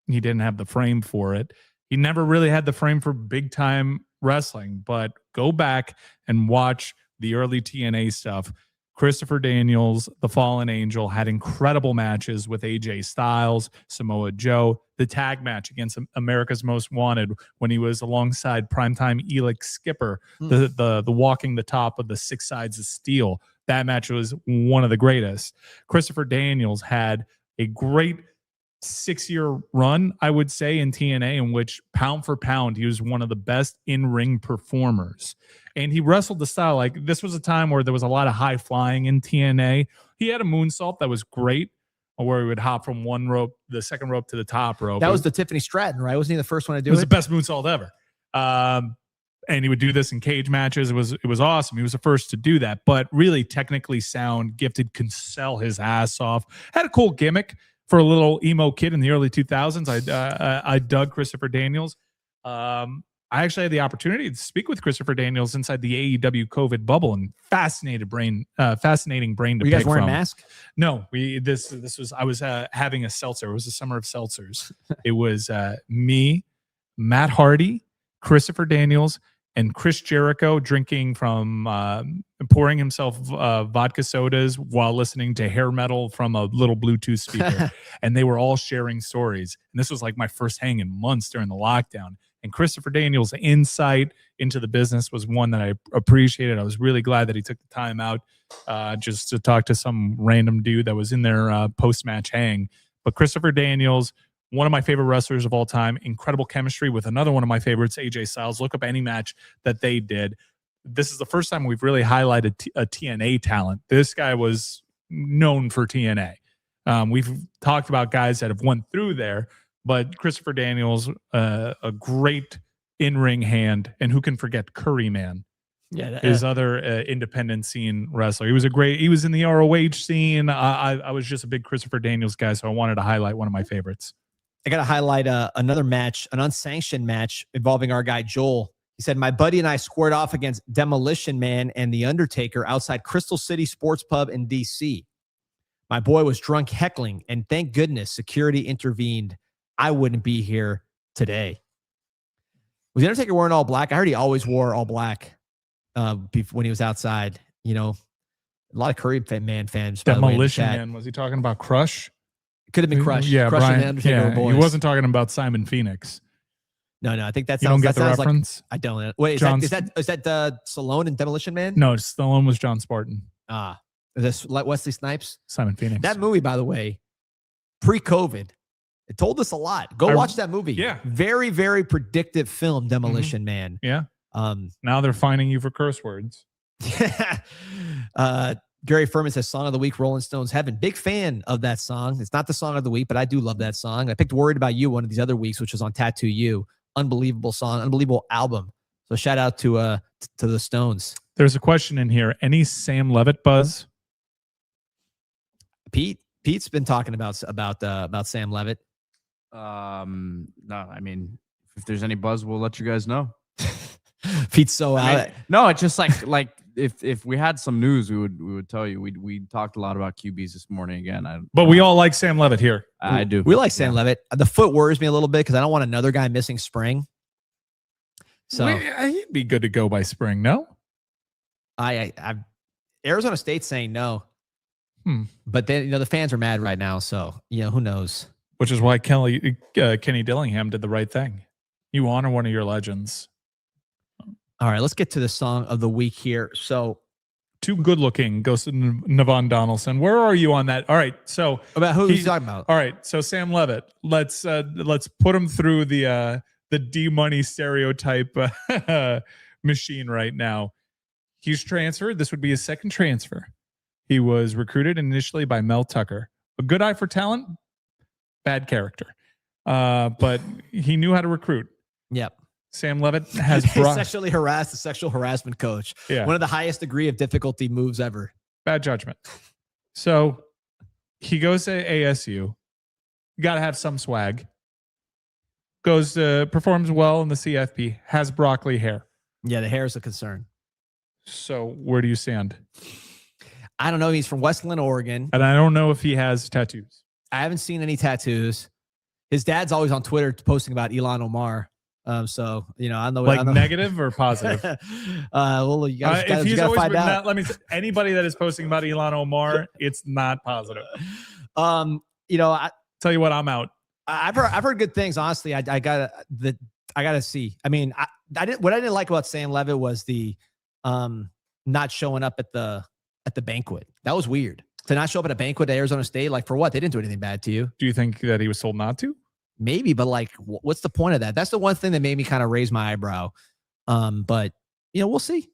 he didn't have the frame for it. He never really had the frame for big time wrestling, but go back and watch the early TNA stuff. Christopher Daniels, the Fallen Angel, had incredible matches with AJ Styles, Samoa Joe, the tag match against America's Most Wanted when he was alongside primetime Elix Skipper, the walking the top of the 6 sides of steel. That match was one of the greatest. Christopher Daniels had a great 6-year run, I would say, in TNA, in which pound for pound, he was one of the best in-ring performers. And he wrestled the style. Like, this was a time where there was a lot of high flying in TNA. He had a moonsault that was great, where he would hop from one rope, the second rope to the top rope. That was the Tiffany Stratton, right? Wasn't he the first one to do it? It was the best moonsault ever. And he would do this in cage matches. It was awesome. He was the first to do that, but really technically sound, gifted, could sell his ass off. Had a cool gimmick for a little emo kid in the early 2000s. I dug Christopher Daniels. I actually had the opportunity to speak with Christopher Daniels inside the AEW COVID bubble, and fascinating brain to Were you guys pick wearing from. masks? No, I was having a seltzer. It was the summer of seltzers. It was me, Matt Hardy, Christopher Daniels, and Chris Jericho drinking from pouring himself vodka sodas while listening to hair metal from a little Bluetooth speaker. And they were all sharing stories. And this was like my first hang in months during the lockdown. And Christopher Daniels' insight into the business was one that I appreciated. I was really glad that he took the time out just to talk to some random dude that was in their post-match hang. But Christopher Daniels, one of my favorite wrestlers of all time, incredible chemistry with another one of my favorites, AJ Styles. Look up any match that they did. This is the first time we've really highlighted a TNA talent. This guy was known for TNA. We've talked about guys that have went through there, but Christopher Daniels, a great in-ring hand, and who can forget Curry Man? Yeah, his other independent scene wrestler. He was in the ROH scene. I was just a big Christopher Daniels guy, so I wanted to highlight one of my favorites. I got to highlight another match, an unsanctioned match involving our guy Joel. He said, my buddy and I squared off against Demolition Man and The Undertaker outside Crystal City Sports Pub in D.C. My boy was drunk heckling, and thank goodness security intervened. I wouldn't be here today. Was The Undertaker wearing all black? I heard he always wore all black when he was outside. You know, a lot of Curry Man fans. Demolition Man. Was he talking about Crush? Could have been Crush. Yeah, Crush Brian, and Undertaker yeah, boys. he wasn't talking about Simon Phoenix. No, I think that you sounds, don't get that the sounds reference. Like, I don't. Wait, is that Stallone and Demolition Man? No, Stallone was John Spartan. Ah, is this like Wesley Snipes? Simon Phoenix. That movie, by the way, pre-COVID, it told us a lot. Go watch that movie. Yeah, very, very predictive film, Demolition Man. Yeah. Now they're finding you for curse words. Gary Furman says, song of the week, Rolling Stones Heaven. Big fan of that song. It's not the song of the week, but I do love that song. I picked Worried About You one of these other weeks, which was on Tattoo You. Unbelievable song, unbelievable album. So shout out to the Stones. There's a question in here. Any Sam Levitt buzz? Pete's been talking about Sam Levitt. No, I mean, if there's any buzz, we'll let you guys know. Pete's so out. No, it's just like if we had some news, we would tell you. We talked a lot about QBs this morning again. But we all like Sam Levitt here. I do. We like Sam Levitt. The foot worries me a little bit because I don't want another guy missing spring. So he'd be good to go by spring. No, I Arizona State's saying no. But then the fans are mad right now, so who knows? Which is why Kenny Dillingham did the right thing. You honor one of your legends. All right, let's get to the song of the week here. So, too good looking goes to Navon Donaldson. Where are you on that? All right, so about who he's talking about? All right, so Sam Levitt. Let's put him through the D-money stereotype machine right now. He's transferred. This would be his second transfer. He was recruited initially by Mel Tucker. A good eye for talent, bad character. But he knew how to recruit. Yep. Sam Levitt has sexually harassed the sexual harassment coach. Yeah. One of the highest degree of difficulty moves ever. Bad judgment. So he goes to ASU. Got to have some swag. Performs well in the CFP. Has broccoli hair. Yeah, the hair is a concern. So where do you stand? I don't know. He's from Westland, Oregon. And I don't know if he has tattoos. I haven't seen any tattoos. His dad's always on Twitter posting about Elon Omar. So I don't know. Like negative or positive? Well, you guys gotta find out. Let me say, anybody that is posting about Elon Omar, it's not positive. I tell you what, I'm out. I've heard good things. Honestly, I gotta see. I mean, what I didn't like about Sam Levitt was the not showing up at the banquet. That was weird. To not show up at a banquet at Arizona State, like for what? They didn't do anything bad to you. Do you think that he was told not to? Maybe, but like, what's the point of that? That's the one thing that made me kind of raise my eyebrow. But we'll see.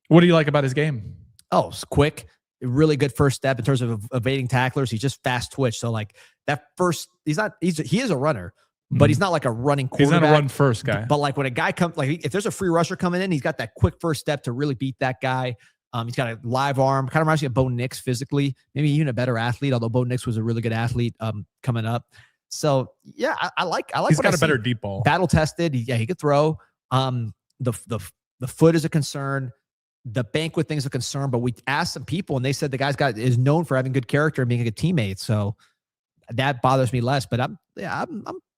What do you like about his game? Oh, it's quick, really good first step in terms of evading tacklers. He's just fast twitch. So like that first, he is a runner, but he's not like a running quarterback. He's not a run first guy. But like when a guy comes, like if there's a free rusher coming in, he's got that quick first step to really beat that guy. He's got a live arm, kind of reminds me of Bo Nix physically, maybe even a better athlete, although Bo Nix was a really good athlete coming up. So yeah, I like. He's got a better deep ball. Battle tested. He could throw. The foot is a concern. The banquet thing is a concern. But we asked some people, and they said the guy's is known for having good character and being a good teammate. So that bothers me less. But I'm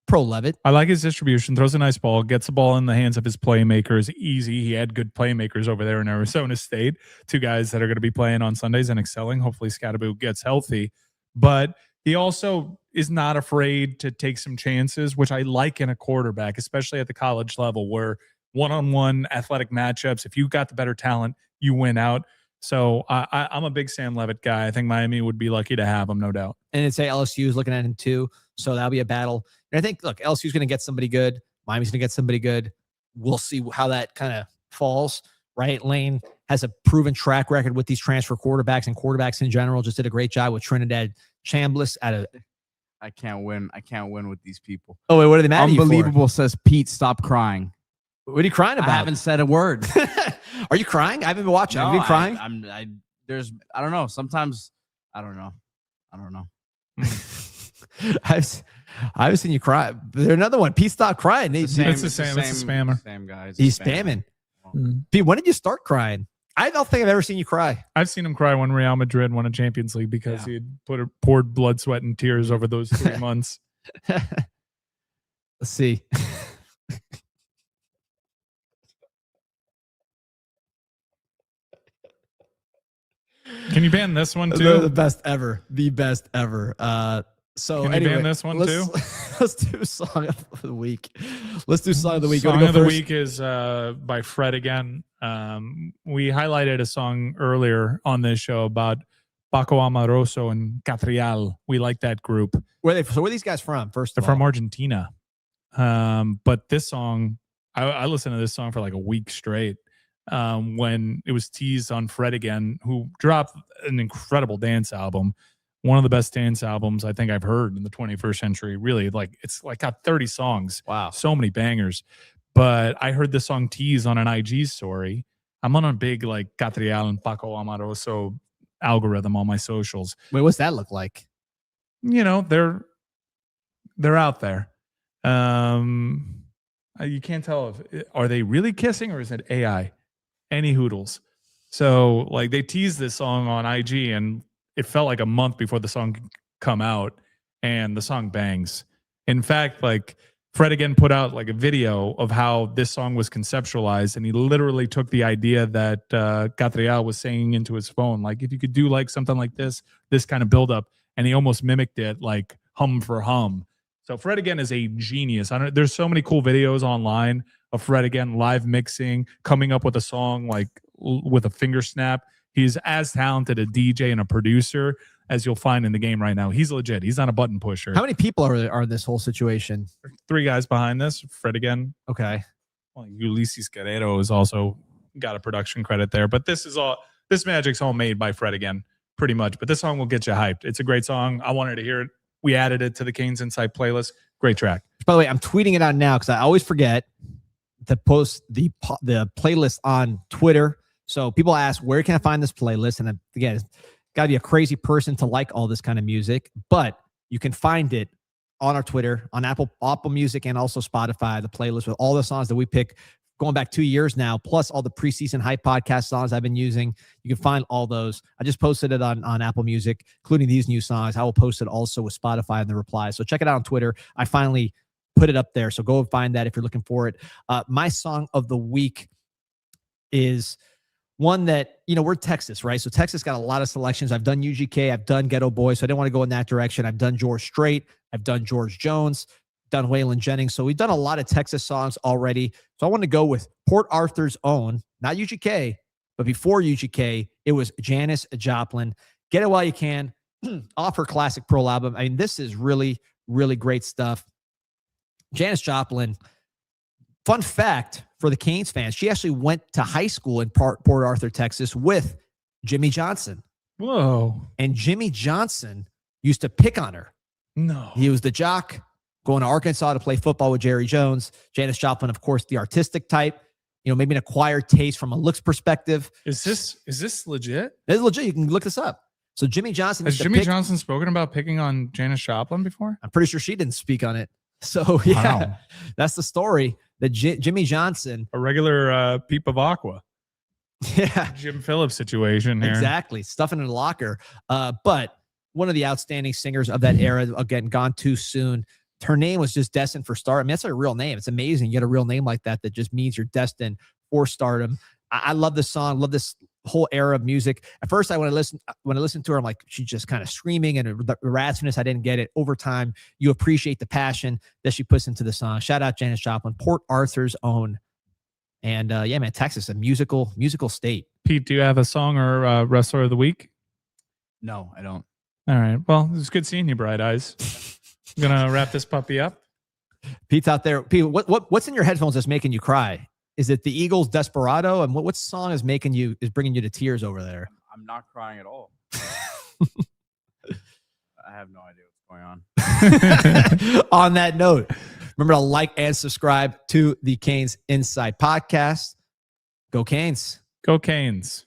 pro Levitt. I like his distribution. Throws a nice ball. Gets the ball in the hands of his playmakers. Easy. He had good playmakers over there in Arizona State. 2 guys that are going to be playing on Sundays and excelling. Hopefully Scatterbo gets healthy. But he also is not afraid to take some chances, which I like in a quarterback, especially at the college level, where one-on-one athletic matchups, if you got the better talent, you win out. So I'm a big Sam Levitt guy. I think Miami would be lucky to have him, no doubt. And it's LSU is looking at him too. So that'll be a battle. And I think, look, LSU is going to get somebody good. Miami's going to get somebody good. We'll see how that kind of falls, right? Lane has a proven track record with these transfer quarterbacks and quarterbacks in general. Just did a great job with Trinidad Chambliss out of. I can't win. I can't win with these people. Oh, wait, what are they mad at you for? Unbelievable, says Pete. Stop crying. What are you crying about? I haven't said a word. Are you crying? I haven't been watching. No, Have you been crying? I don't know. Sometimes I don't know. I've seen you cry. There's another one. Pete, stop crying. It's the same. It's a spammer. Same guys. He's spamming. Pete, when did you start crying? I don't think I've ever seen you cry. I've seen him cry when Real Madrid won a Champions League because he had poured blood, sweat, and tears over those 3 months. Let's see. Can you ban this one too? The best ever. The best ever. So Can you ban this one too? Let's do song of the week. Let's do song of the week. Song of the week is by Fred again. We highlighted a song earlier on this show about Paco Amoroso and Catrial. We like that group. Where are these guys from? They're from Argentina. But this song, I listened to this song for like a week straight. When it was teased on Fred again, who dropped an incredible dance album, one of the best dance albums I think I've heard in the 21st century. Really, like it's like got 30 songs. Wow, so many bangers. But I heard this song teased on an IG story. I'm on a big like Catrial and Paco Amoroso algorithm on my socials. Wait, what's that look like? You know, they're out there. You can't tell if are they really kissing or is it AI? Any hoodles. So like they teased this song on IG and it felt like a month before the song come out and the song bangs. In fact, like Fred again put out like a video of how this song was conceptualized and he literally took the idea that Catrial was saying into his phone, like if you could do like something like this kind of build up, and he almost mimicked it like hum for hum. So Fred again is a genius. There's so many cool videos online of Fred again live mixing, coming up with a song like with a finger snap. He's as talented a DJ and a producer as you'll find in the game right now. He's legit. He's not a button pusher. How many people are in this whole situation? 3 guys behind this. Fred again. Okay. Well, Ulysses Guerrero has also got a production credit there, but this magic's all made by Fred again, pretty much. But this song will get you hyped. It's a great song. I wanted to hear it. We added it to the CanesInSight playlist. Great track. By the way, I'm tweeting it out now because I always forget to post the playlist on Twitter. So people ask, where can I find this playlist? And again, it's got to be a crazy person to like all this kind of music, but you can find it on our Twitter, on Apple Music, and also Spotify, the playlist with all the songs that we pick going back 2 years now, plus all the preseason hype podcast songs I've been using. You can find all those. I just posted it on Apple Music, including these new songs. I will post it also with Spotify in the replies. So check it out on Twitter. I finally put it up there. So go and find that if you're looking for it. My song of the week is one that, we're Texas, right? So Texas got a lot of selections. I've done UGK. I've done Ghetto Boy. So I didn't want to go in that direction. I've done George Strait. I've done George Jones. Done Waylon Jennings. So we've done a lot of Texas songs already. So I want to go with Port Arthur's own, not UGK, but before UGK, it was Janis Joplin. Get It While You Can, off her classic Pearl album. I mean, this is really, really great stuff. Janis Joplin, fun fact for the Canes fans, she actually went to high school in Port Arthur, Texas with Jimmy Johnson. Whoa. And Jimmy Johnson used to pick on her. No. He was the jock going to Arkansas to play football with Jerry Jones. Janis Joplin, of course, the artistic type, maybe an acquired taste from a looks perspective. Is this legit? It's legit. You can look this up. So Jimmy Johnson. Has Jimmy Johnson spoken about picking on Janis Joplin before? I'm pretty sure she didn't speak on it. So yeah, wow. That's the story. That Jimmy Johnson, a regular peep of aqua. Yeah. Jim Phillips situation here. Exactly. Stuffing in a locker. But one of the outstanding singers of that era, again, gone too soon. her name was just destined for stardom. I mean, that's a real name. It's amazing. You get a real name like that just means you're destined for stardom. I love this song. Love this whole era of music. At first, when I listened to her, I'm like, she's just kind of screaming and the raspiness. I didn't get it. Over time, you appreciate the passion that she puts into the song. Shout out Janis Joplin, Port Arthur's own. And yeah, man, Texas, a musical state. Pete, do you have a song or wrestler of the week? No, I don't. All right. Well, it was good seeing you, Bright Eyes. I'm gonna wrap this puppy up. Pete's out there. Pete, what's in your headphones that's making you cry? Is it the Eagles' Desperado? And what song is bringing you to tears over there? I'm not crying at all. I have no idea what's going on. On that note, remember to like and subscribe to the CanesInSight podcast. Go Canes. Go Canes.